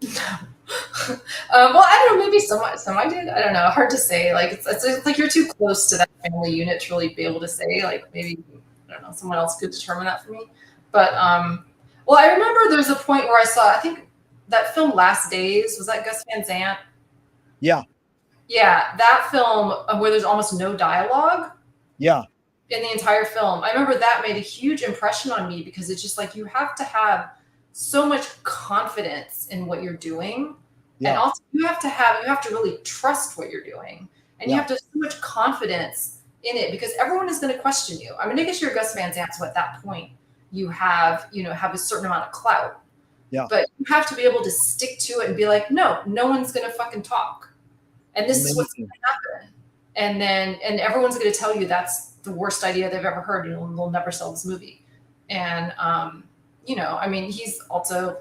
well, I don't know. Maybe some I did. I don't know. Hard to say. Like it's like you're too close to that family unit to really be able to say. Like maybe I don't know. Someone else could determine that for me. But well, I remember there was a point where I saw. I think that film Last Days, was that Gus Van Sant? Yeah, Yeah, that film where there's almost no dialogue yeah, in the entire film. I remember that made a huge impression on me, because it's just like you have to have so much confidence in what you're doing. And yeah, also you have to really trust what you're doing. And you yeah, have to have so much confidence in it, because everyone is going to question you. I mean, I guess you're Gus Van Sant, so at that point you have a certain amount of clout. yeah. But you have to be able to stick to it and be like, no one's going to fucking talk. And this is what's going Amazing. to happen. And everyone's going to tell you that's the worst idea they've ever heard, and they'll never sell this movie. And I mean, he's also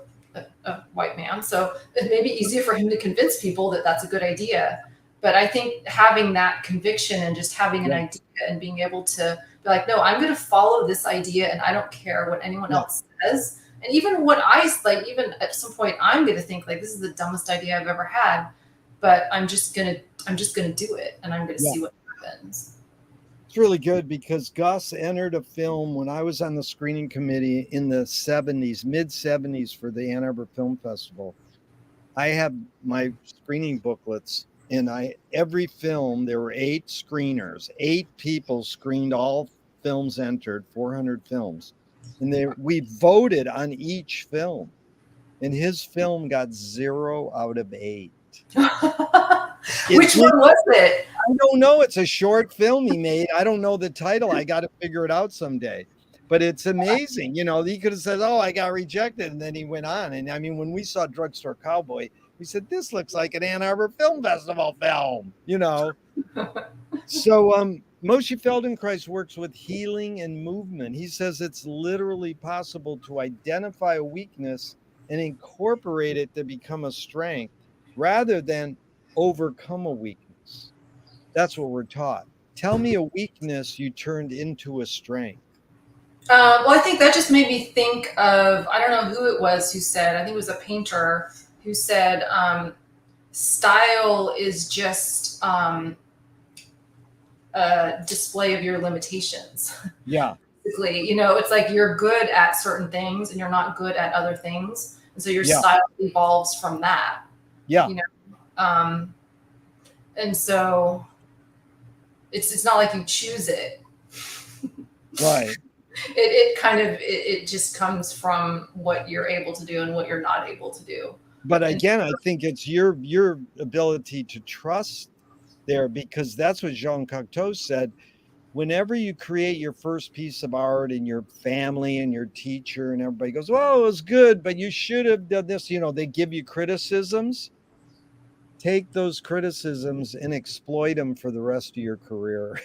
a white man, so it may be easier for him to convince people that that's a good idea. But I think having that conviction and just having an Yeah, idea and being able to be like, no, I'm going to follow this idea, and I don't care what anyone yeah. else says. And even what I like, even at some point, I'm going to think like, this is the dumbest idea I've ever had, but I'm just gonna do it, and I'm gonna Yeah. see what happens. It's really good because Gus entered a film when I was on the screening committee in the 70s, mid 70s for the Ann Arbor Film Festival. I have my screening booklets, and every film, there were 8 screeners, 8 people screened all films entered, 400 films. And we voted on each film. And his film got 0 out of 8. It Which did. one was it? I don't know. It's a short film he made. I don't know the title. I got to figure it out someday. But it's amazing. He could have said, "Oh, I got rejected," and then he went on. And I mean, when we saw Drugstore Cowboy, we said, "This looks like an Ann Arbor Film Festival film." So Moshe Feldenkrais works with healing and movement. He says it's literally possible to identify a weakness and incorporate it to become a strength rather than overcome a weakness. That's what we're taught. Tell me a weakness you turned into a strength. Well, I think that just made me think of, I don't know who it was who said, I think it was a painter who said, style is just a display of your limitations. Yeah, Basically, it's like you're good at certain things and you're not good at other things, and so your yeah, style evolves from that. yeah, You know, and so it's not like you choose it. right. It kind of it just comes from what you're able to do and what you're not able to do. But And again, I think it's your ability to trust there, because that's what Jean Cocteau said. Whenever you create your first piece of art and your family and your teacher and everybody goes, "Well, it was good, but you should have done this," they give you criticisms. Take those criticisms and exploit them for the rest of your career.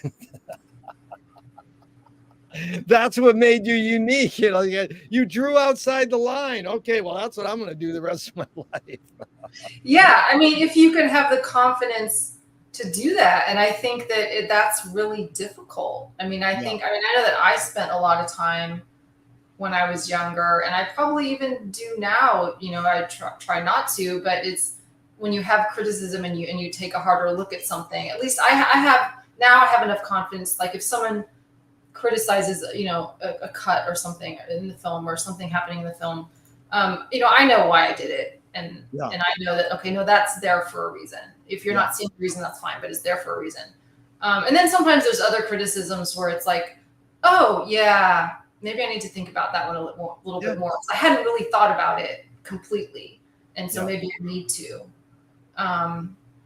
That's what made you unique. You drew outside the line. Okay, well, that's what I'm going to do the rest of my life. yeah, I mean, if you can have the confidence to do that, and I think that that's really difficult. I mean, Yeah, I know that I spent a lot of time when I was younger, and I probably even do now. I try not to, but it's when you have criticism and you take a harder look at something. At least I have now. I have enough confidence. Like if someone criticizes, a cut or something in the film or something happening in the film, I know why I did it, and yeah, and I know that okay, no, that's there for a reason. If you're yeah, not seeing the reason, that's fine, but it's there for a reason. And then sometimes there's other criticisms where it's like, oh yeah, maybe I need to think about that one a little yeah, bit more. I hadn't really thought about it completely, and so yeah. maybe I need to.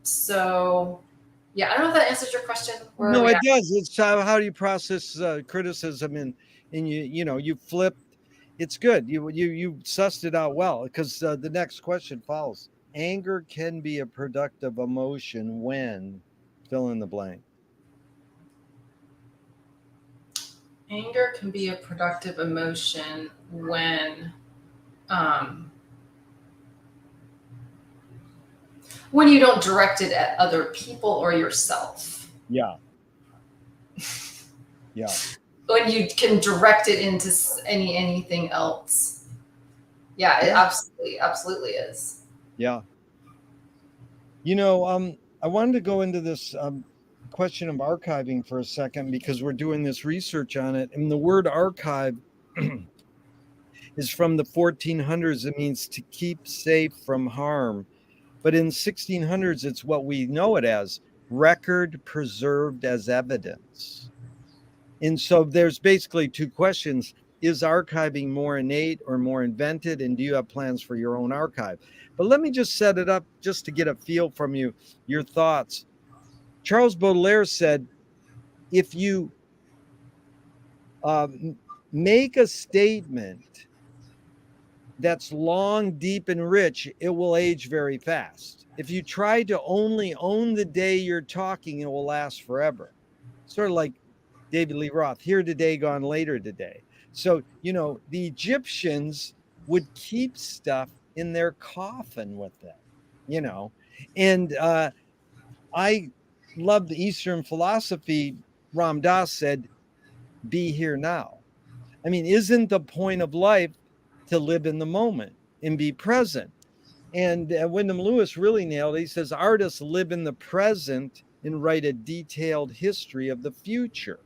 So yeah, I don't know if that answers your question. Where are No, we it at? does. It's how do you process criticism, and you flipped. It's good. You sussed it out well, because the next question follows. Anger can be a productive emotion when fill in the blank. Anger can be a productive emotion um, when you don't direct it at other people or yourself. Yeah, yeah, When you can direct it into anything else. Yeah, it yeah, absolutely is. yeah. I wanted to go into this question of archiving for a second, because we're doing this research on it, and the word archive is from the 1400s. It means to keep safe from harm. But in 1600s, it's what we know it as: record preserved as evidence. And so there's basically two questions. Is archiving more innate or more invented? And do you have plans for your own archive? But let me just set it up just to get a feel from you, your thoughts. Charles Baudelaire said, if you make a statement that's long, deep, and rich, it will age very fast. If you try to only own the day you're talking, it will last forever. Sort of like David Lee Roth, here today, gone later today. So, the Egyptians would keep stuff in their coffin with them, you know, and I love the Eastern philosophy. Ram Dass said, be here now. I mean, isn't the point of life to live in the moment and be present? And Wyndham Lewis really nailed it. He says artists live in the present and write a detailed history of the future.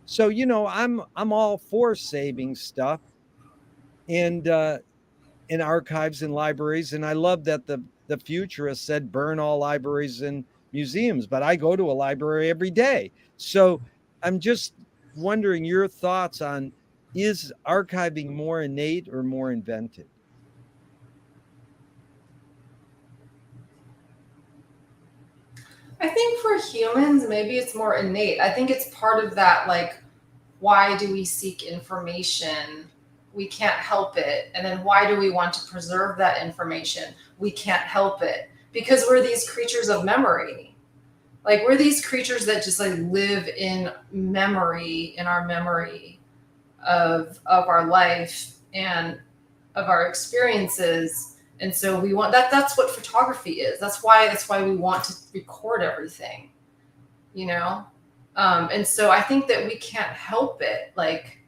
So, I'm all for saving stuff and in archives and libraries. And I love that the futurist said burn all libraries and museums, but I go to a library every day. So I'm just wondering your thoughts on, is archiving more innate or more invented? I think for humans, maybe it's more innate. I think it's part of that, like, why do we seek information? We can't help it. And then why do we want to preserve that information? We can't help it because we're these creatures of memory. Like we're these creatures that just like live in memory, in our memory of our life and of our experiences. And so we want that's what photography is. That's why we want to record everything, you know? And so I think that we can't help it. Like,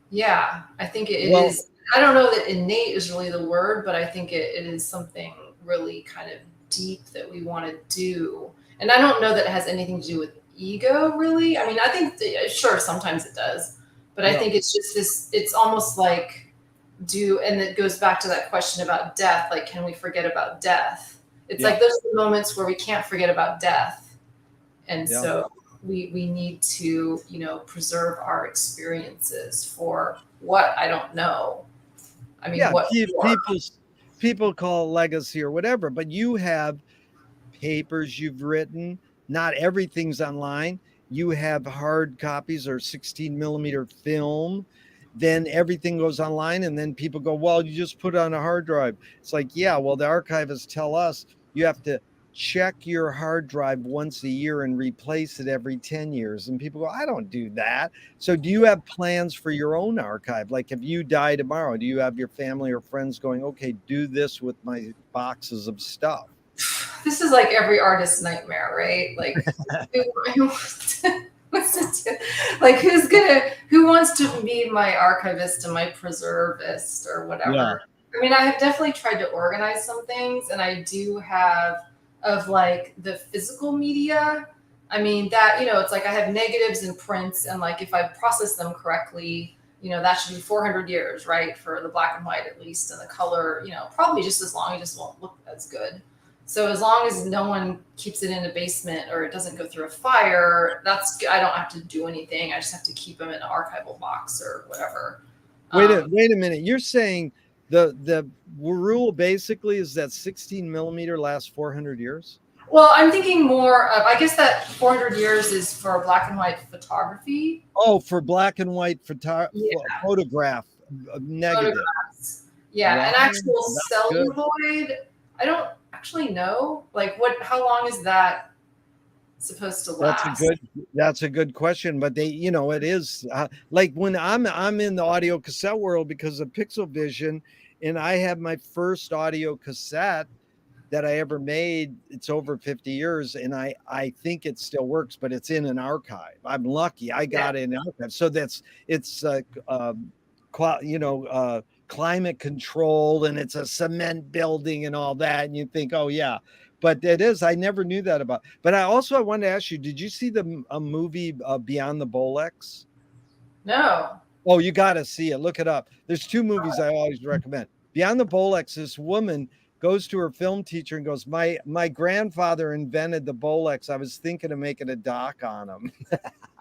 yeah, I think it Well, is. I don't know that innate is really the word, but I think it is something really kind of deep that we want to do. And I don't know that it has anything to do with ego, really. I mean, I think, sure, sometimes it does, but I yeah, think it's just this, it's almost like and it goes back to that question about death. Like, can we forget about death? It's yeah, like those are the moments where we can't forget about death. And yeah. so we need to, you know, preserve our experiences for what I don't know. I mean, Yeah, what for? people call it legacy or whatever, but you have papers you've written. Not everything's online. You have hard copies or 16 millimeter film. Then everything goes online, and then people go, well, you just put it on a hard drive. It's like, yeah, well, the archivists tell us you have to check your hard drive once a year and replace it every 10 years. And people go, I don't do that. So, do you have plans for your own archive? Like, if you die tomorrow, do you have your family or friends going, okay, do this with my boxes of stuff? This is like every artist's nightmare, right? Like, who wants to like who wants to be my archivist and my preservist or Yeah. whatever? I mean, I have definitely tried to organize some things, and I do have of like the physical media. I mean, that, you know, it's like I have negatives and prints, and like if I process them correctly, you know, that should be 400 years, right? For the black and white at least, and the color, you know, probably just as long. It just won't look as good. So as long as no one keeps it in a basement or it doesn't go through a fire, that's, I don't have to do anything. I just have to keep them in an archival box or whatever. Wait a minute. You're saying the rule basically is that 16 millimeter lasts 400 years? Well, I'm thinking more of, I guess that 400 years is for black and white photography. Oh, for black and white Yeah, photograph negative. photographs. Yeah, Wow, and actual that's good. celluloid, I don't actually know. Like how long is that supposed to last? That's a good question, but they, you know, it is like when I'm in the audio cassette world because of Pixel Vision, and I have my first audio cassette that I ever made. It's over 50 years, and I think it still works, but it's in an archive. I'm lucky I Yeah. got it in an archive, so it's you know, climate controlled, and it's a cement building and all that, and you think, oh yeah, but it is. I never knew that about. But I wanted to ask you, did you see the a movie Beyond the Bolex? No. Oh, you got to see it. Look it up. There's two movies I always recommend. Beyond the Bolex, this woman goes to her film teacher and goes, my grandfather invented the Bolex. I was thinking of making a doc on him.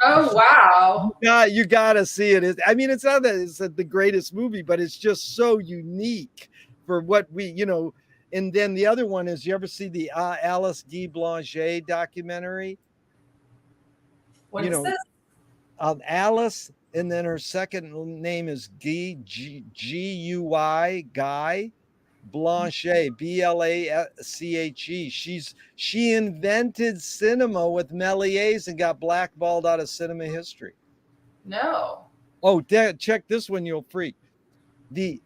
Oh, wow. Yeah, you got to see it. I mean, it's not that it's the greatest movie, but it's just so unique for what we, you know. And then the other one is, you ever see the Alice Guy Blanchet documentary? What You is know, this? Alice, and then her second name is Guy Guy Blanchet, Blache. She invented cinema with Méliès and got blackballed out of cinema history. No. Oh, check this one, you'll freak. The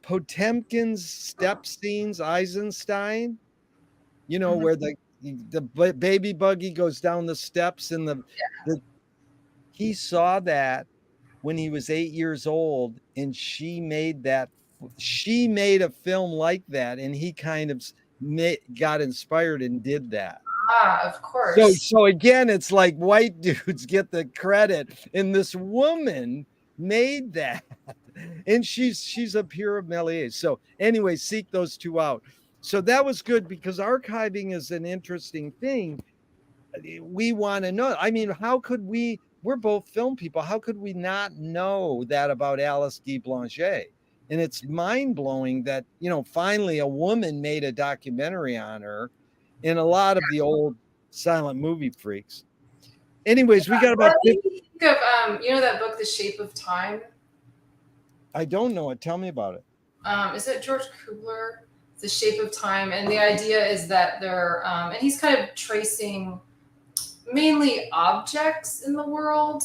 Potemkin's step scenes, Eisenstein, you know, Mhm. where the baby buggy goes down the steps, and the he saw that when he was 8 years old, and she made a film like that, and he kind of got inspired and did that. Ah, of So course. so again, it's like white dudes get the credit, and this woman made that, and she's a pure Méliès. So anyway, seek those two out. So that was good, because archiving is an interesting thing. We want to know. I mean, how could we're both film people. How could we not know that about Alice Guy Blanchet? And it's mind blowing that, you know, finally a woman made a documentary on her, in a lot of the old silent movie freaks. Anyways, we got about What do you think of, you know that book, The Shape of Time? I don't know it. Tell me about it. Is it George Kubler? The Shape of Time, and the idea is that they're, and he's kind of tracing mainly objects in the world,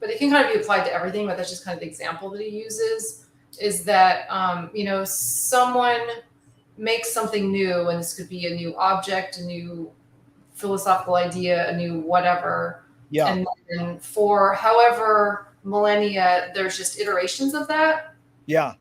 but it can kind of be applied to everything. But that's just kind of the example that he uses. Is that, you know, someone makes something new, and this could be a new object, a new philosophical idea, a new whatever. Yeah. And then for however millennia, there's just iterations of that. Yeah.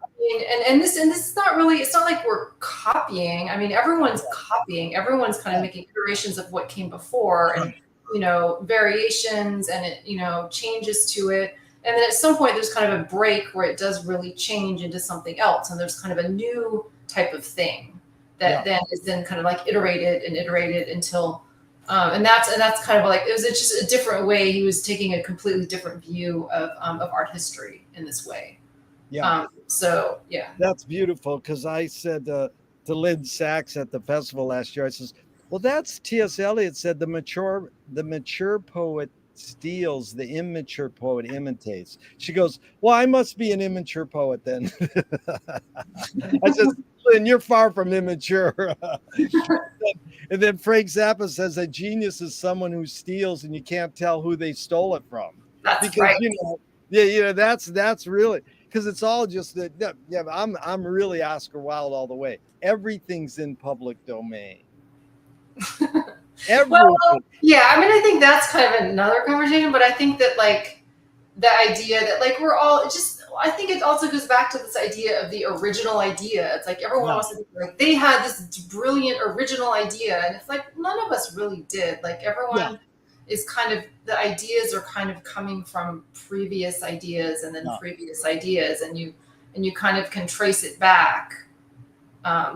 And this is not really, it's not like we're copying. I mean, everyone's copying. Everyone's kind of making iterations of what came before, and, you know, variations, and it, you know, changes to it. And then at some point there's kind of a break where it does really change into something else, and there's kind of a new type of thing that then is then kind of like iterated and iterated until And that's kind of like, it was just a different way. He was taking a completely different view of art history in this way. Yeah. So yeah. That's beautiful, because I said to Lynn Sachs at the festival last year, I says, well, that's T.S. Eliot said, the mature poet steals, the immature poet imitates. She goes, well, I must be an immature poet then. I said, Lynn, you're far from immature. And then Frank Zappa says a genius is someone who steals and you can't tell who they stole it from. That's Because right. that's really, because it's all just that. Yeah, I'm really Oscar Wilde all the way. Everything's in public domain. Well, Everything. yeah, I mean, I think that's kind of another conversation, but I think that like the idea that like we're all just, I think it also goes back to this idea of the original idea. It's like everyone Yeah. wants to be like they had this brilliant original idea, and it's like none of us really did. Like everyone is kind of, the ideas are kind of coming from previous ideas and then previous ideas, and you kind of can trace it back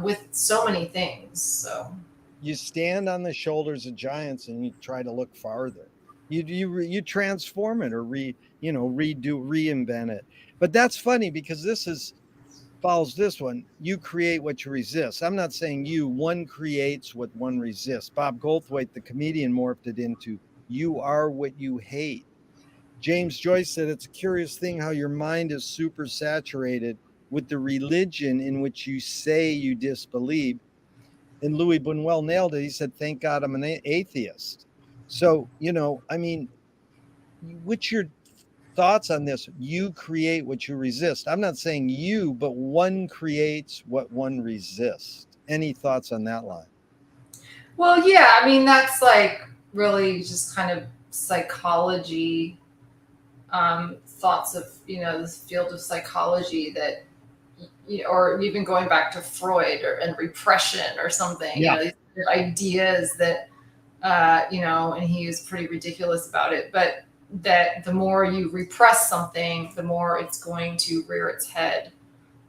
with so many things. So You stand on the shoulders of giants and you try to look farther. You transform it or reinvent it. But that's funny, because follows this one. You create what you resist. I'm not saying one creates what one resists. Bob Goldthwait, the comedian, morphed it into you are what you hate. James Joyce said it's a curious thing how your mind is super saturated with the religion in which you say you disbelieve. And Louis Buñuel nailed it. He said, thank God I'm an atheist. So, I mean, what's your thoughts on this? You create what you resist. I'm not saying you, but one creates what one resists. Any thoughts on that line? well, yeah, I mean, that's like really just kind of psychology, thoughts of, this field of psychology that, or even going back to Freud and repression or something, these ideas that, and he was pretty ridiculous about it, but that the more you repress something, the more it's going to rear its head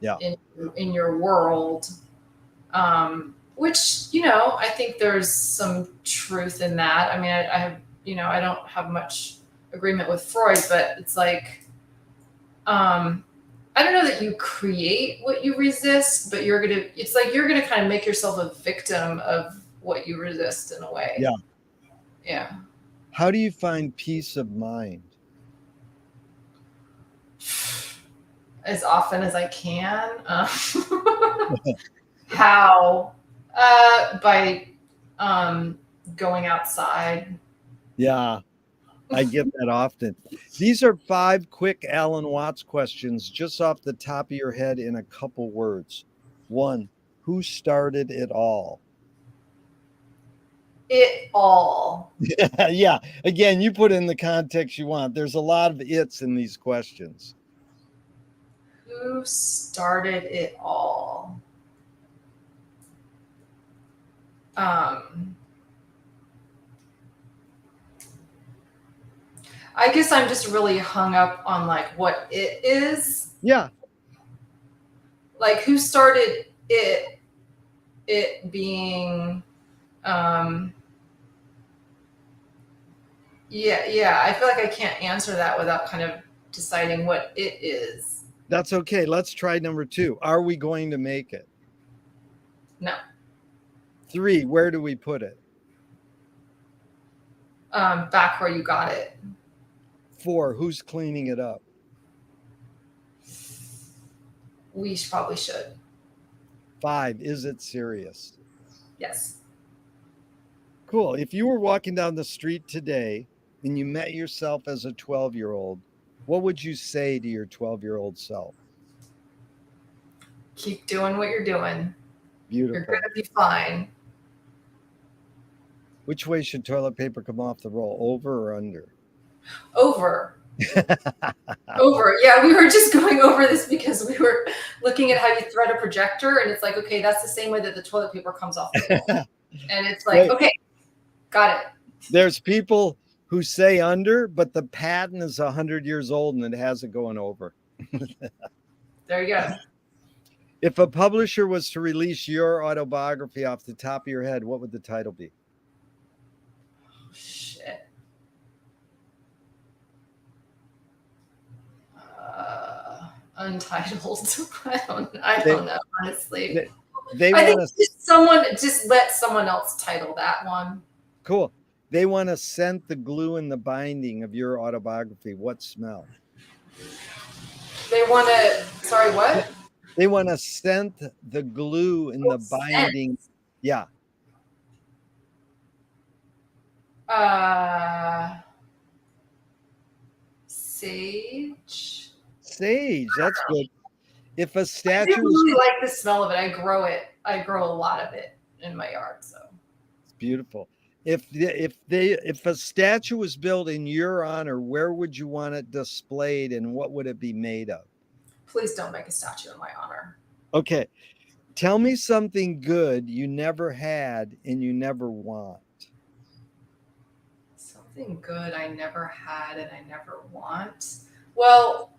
in your world. Which, I think there's some truth in that. I mean, I have, I don't have much agreement with Freud, but it's like, I don't know that you create what you resist, but it's like you're gonna kind of make yourself a victim of what you resist in a way. Yeah. Yeah. How do you find peace of mind? As often as I can. How? By going outside. Yeah, I get that often. These are 5 quick Alan Watts questions just off the top of your head in a couple words. 1, who started it all? It all. Yeah. Again, you put in the context you want. There's a lot of it's in these questions. Who started it all? I guess I'm just really hung up on like what it is. Yeah. Like who started it? It being, yeah. I feel like I can't answer that without kind of deciding what it is. That's okay. Let's try number 2. Are we going to make it? No. 3, where do we put it? Back where you got it. 4, who's cleaning it up? We probably should. 5, is it serious? Yes. Cool. If you were walking down the street today and you met yourself as a 12-year-old, what would you say to your 12-year-old self? Keep doing what you're doing. Beautiful. You're going to be fine. Which way should toilet paper come off the roll, over or under? Over. Over. Yeah, we were just going over this because we were looking at how you thread a projector, and it's like, okay, that's the same way that the toilet paper comes off the roll. And it's like, okay, got it. There's people who say under, but the patent is 100 years old and it has it going over. There you go. If a publisher was to release your autobiography off the top of your head, what would the title be? Shit. Untitled. I They don't know, honestly. they, they I want think to just let someone else title that one. cool. They want to scent the glue in the binding of your autobiography. What smell? They want to. Sorry, what? They want to scent the glue in the Scent. binding. Yeah, Uh, Sage. sage. That's good. If a I do statue was really like the smell of it. I grow it. I grow a lot of it in my yard. So beautiful. If a statue was built in your honor, where would you want it displayed and what would it be made of? please don't make a statue in my honor. Okay. Tell me something good you never had and you never want. Something good I never had and I never want. Well,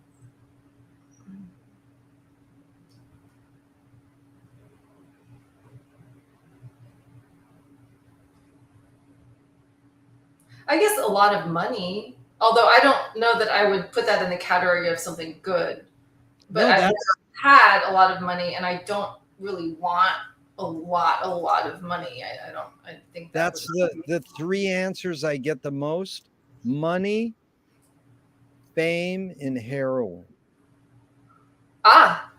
I guess a lot of money. Although I don't know that I would put that in the category of something good. But No, I've never that's had a lot of money, and I don't really want a lot of money. I don't. I think that would that's the three answers I get the most: money, fame, and heroin. ah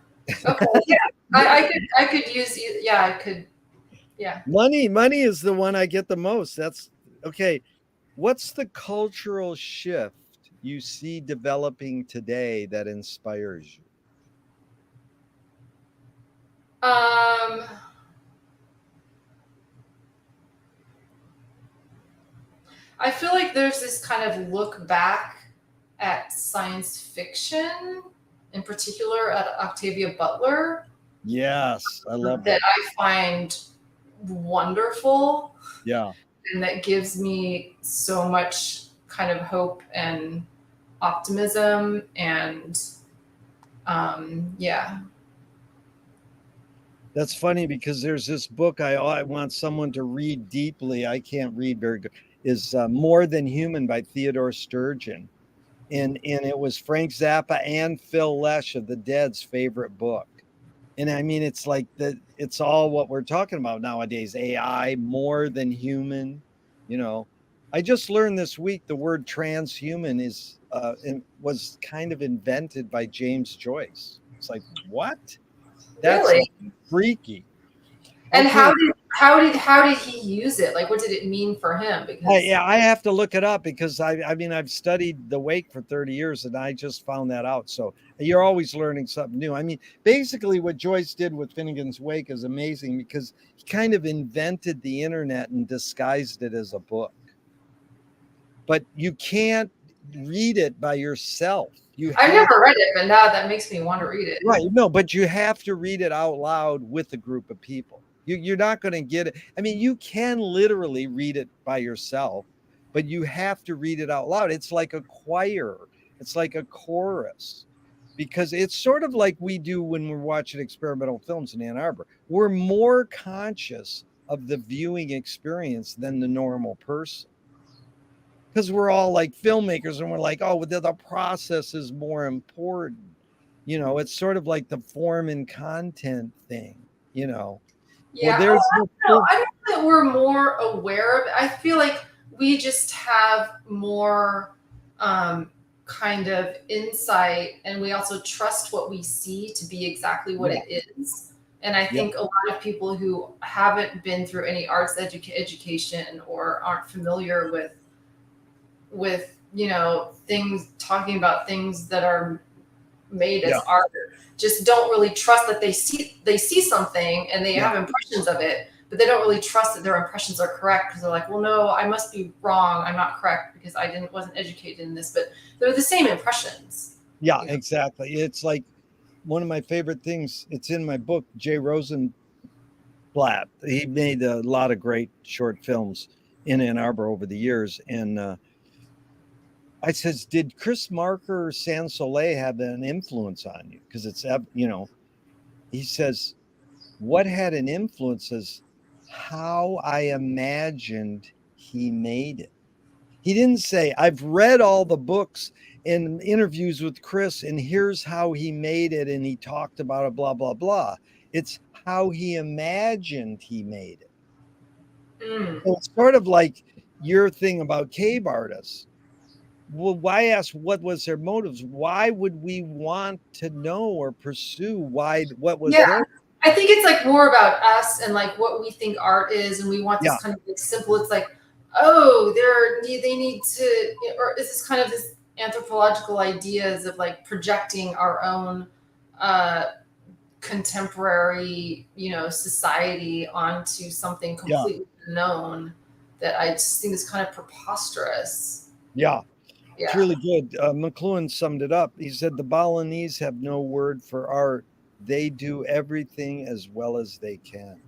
okay yeah. I could use yeah I could yeah. Money is the one I get the most. That's okay. What's the cultural shift you see developing today that inspires you? Um, I feel like there's this kind of look back at science fiction, in particular at Octavia Butler, Yes, I love that that. I find wonderful, Yeah. and that gives me so much kind of hope and optimism and yeah. That's funny because there's this book I want someone to read deeply. I can't read very good. Is More Than Human by Theodore Sturgeon, and it was Frank Zappa and Phil Lesh of the Dead's favorite book. And I mean, it's like it's all what we're talking about nowadays: AI, more than human. You know, I just learned this week the word transhuman was kind of invented by James Joyce. It's like what? That's Really? freaky. And Okay. how did he use it? Like what did it mean for him? Because Yeah, I have to look it up because I mean I've studied the wake for 30 years and I just found that out. So you're always learning something new. I mean, basically what Joyce did with Finnegan's Wake is amazing because he kind of invented the internet and disguised it as a book. But you can't read it by yourself. You I've have never read it, but now that makes me want to read it. right. No, but you have to read it out loud with a group of people. You're not going to get it. I mean, you can literally read it by yourself, but you have to read it out loud. It's like a choir, it's like a chorus, because it's sort of like we do when we're watching experimental films in Ann Arbor. We're more conscious of the viewing experience than the normal person because we're all like filmmakers and we're like, oh, the process is more important. It's sort of like the form and content thing, you know. Well, Yeah. Oh, there's I this don't know. I don't know that we're more aware of it. I feel like we just have more kind of insight, and we also trust what we see to be exactly what yeah, it is. And I yeah, think a lot of people who haven't been through any arts education or aren't familiar with things, talking about things that are made yeah, as art, just don't really trust that they see something and they yeah, have impressions of it, but they don't really trust that their impressions are correct because they're like, well, no, I must be wrong, I'm not correct because I didn't wasn't educated in this, but they're the same impressions, yeah, you know. exactly. It's like one of my favorite things. It's in my book, Jay Rosenblatt. He made a lot of great short films in Ann Arbor over the years. And I says, did Chris Marker or Sans Soleil have an influence on you? Because he says, what had an influence is how I imagined he made it. He didn't say, I've read all the books and interviews with Chris, and here's how he made it, and he talked about it, blah, blah, blah. It's how he imagined he made it. Mm. So it's sort of like your thing about cave artists. Well, why ask what was their motives? Why would we want to know or pursue what was Yeah. their? I think it's like more about us and like what we think art is, and we want Yeah, this kind of like simple. It's like, oh, they need to, or is this kind of this anthropological ideas of like projecting our own uh, contemporary, society onto something yeah, completely unknown that I just think is kind of preposterous. yeah. It's Yeah. really good. McLuhan summed it up. He said the Balinese have no word for art. They do everything as well as they can.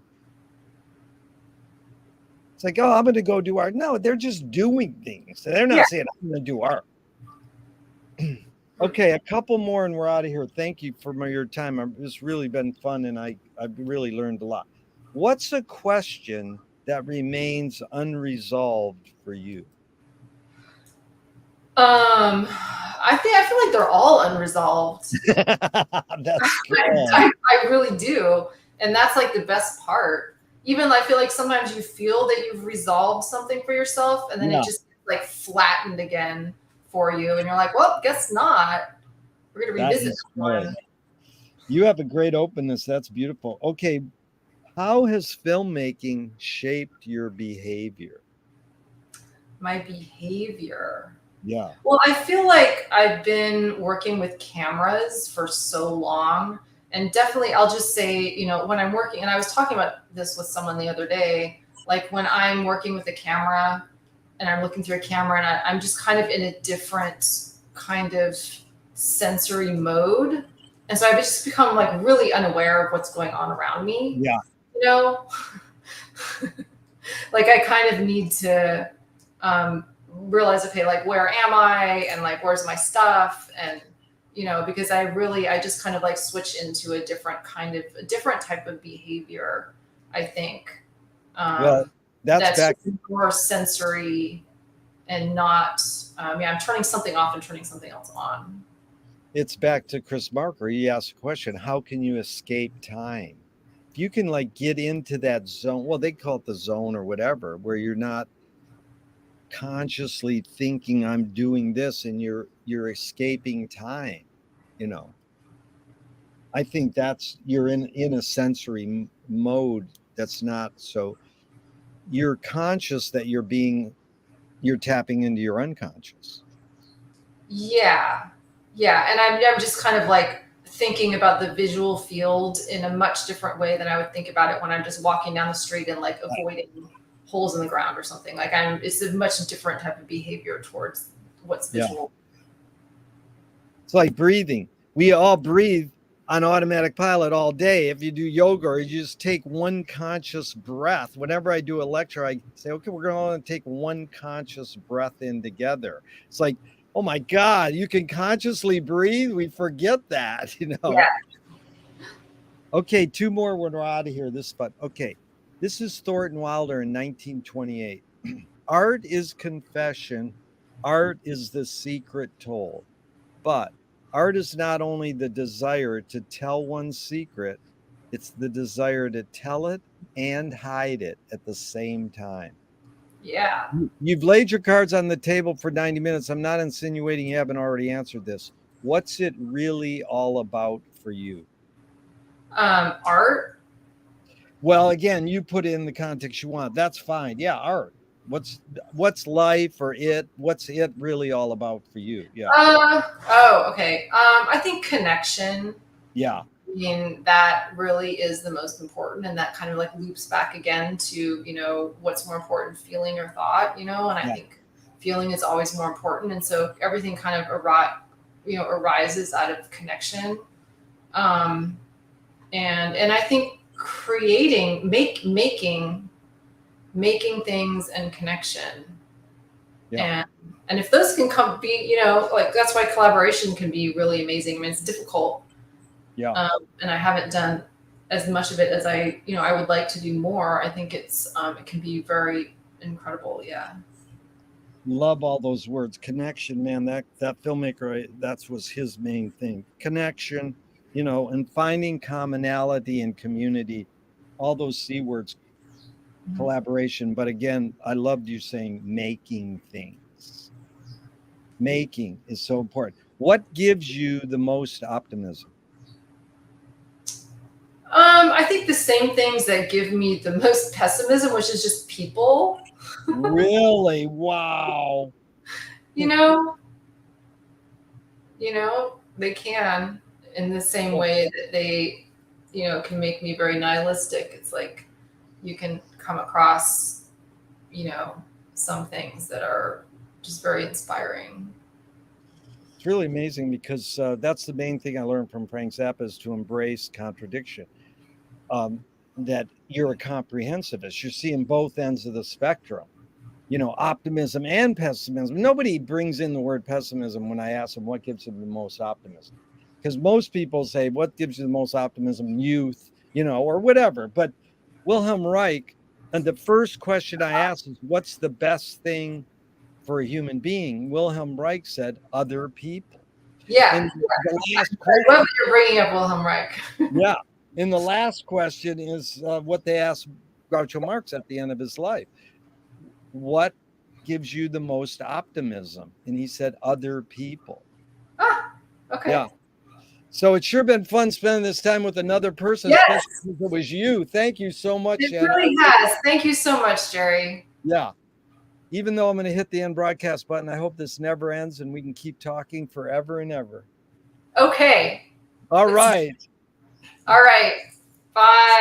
It's like, oh, I'm going to go do art. No, they're just doing things. They're Yeah. not saying I'm going to do art. Okay, a couple more and we're out of here. Thank you for your time. It's really been fun and I've really learned a lot. What's a question that remains unresolved for you? I feel like they're all unresolved. That's I, good. I, I really do. And that's like the best part. Even I feel like sometimes you feel that you've resolved something for yourself and then it Yeah, just like flattened again for you. And you're like, well, guess not. We're going to that revisit is that good. one. You have a great openness. That's beautiful. Okay, how has filmmaking shaped your behavior? My behavior. Yeah, Well, I feel like I've been working with cameras for so long. And definitely, I'll just say, when I'm working, and I was talking about this with someone the other day, like when I'm working with a camera and I'm looking through a camera and I'm just kind of in a different kind of sensory mode. And so I've just become like really unaware of what's going on around me, yeah, you know? Like I kind of need to realize, okay, like where am I, and like where's my stuff, and because I just kind of like switch into a different type of behavior. I think well, um, that's that's back. just more sensory and not. Yeah, I'm turning something off and turning something else on. It's back to Chris Marker. He asked a question: how can you escape time? If you can like get into that zone, well, they call it the zone or whatever, where you're not consciously thinking I'm doing this and you're escaping time, you know. I think that's you're in a sensory mode that's not so you're conscious that you're tapping into your unconscious. Yeah, yeah, and I'm just kind of like thinking about the visual field in a much different way than I would think about it when I'm just walking down the street and like avoiding holes in the ground or something. Like it's a much different type of behavior towards what's Yeah. visual. It's like breathing. We all breathe on automatic pilot all day. If you do yoga or you just take one conscious breath, whenever I do a lecture, I say, okay, we're going to take one conscious breath in together. It's like, oh my God, you can consciously breathe. We forget that, you know. Yeah. Okay, two more when we're out of here. This is fun. Okay, this is Thornton Wilder in 1928. Art is confession. Art is the secret told. But art is not only the desire to tell one's secret, it's the desire to tell it and hide it at the same time. Yeah. You've laid your cards on the table for 90 minutes. I'm not insinuating you haven't already answered this. What's it really all about for you? Art. Well, again, you put it in the context you want. That's fine. Yeah, art. What's life or it? What's it really all about for you? Yeah. Oh, okay. I think connection. Yeah. I mean, that really is the most important, and that kind of like loops back again to what's more important, feeling or thought. And I Yeah. think feeling is always more important, and so everything kind of arises out of connection. Um, and I think making things and connection, Yeah. and if those can come be like that's why collaboration can be really amazing. I mean, it's difficult, Yeah. and I haven't done as much of it as I would like to do more. I think it can be very incredible. Yeah. Love all those words. Connection, man. That filmmaker, that was his main thing. Connection, and finding commonality and community. All those C words, collaboration. But again, I loved you saying making things. Making is so important. What gives you the most optimism? I think the same things that give me the most pessimism, which is just people. Really? Wow. You know, they can, in the same way that they, can make me very nihilistic. It's like you can come across, some things that are just very inspiring. It's really amazing because that's the main thing I learned from Frank Zappa is to embrace contradiction. That you're a comprehensivist. You're seeing both ends of the spectrum, optimism and pessimism. Nobody brings in the word pessimism when I ask them what gives them the most optimism. Because most people say, what gives you the most optimism? Youth, or whatever. But Wilhelm Reich, and the first question I asked is, what's the best thing for a human being? Wilhelm Reich said, other people. Yeah, And the last I question, love that you're bringing up Wilhelm Reich. yeah. And the last question is what they asked Groucho Marx at the end of his life. What gives you the most optimism? And he said, other people. Okay. Yeah. So it's sure been fun spending this time with another person, Yes, especially if it was you. Thank you so much, it Shanna. really has. Thank you so much, Jerry. Yeah. Even though I'm going to hit the end broadcast button, I hope this never ends and we can keep talking forever and ever. Okay. All right. All right. Bye.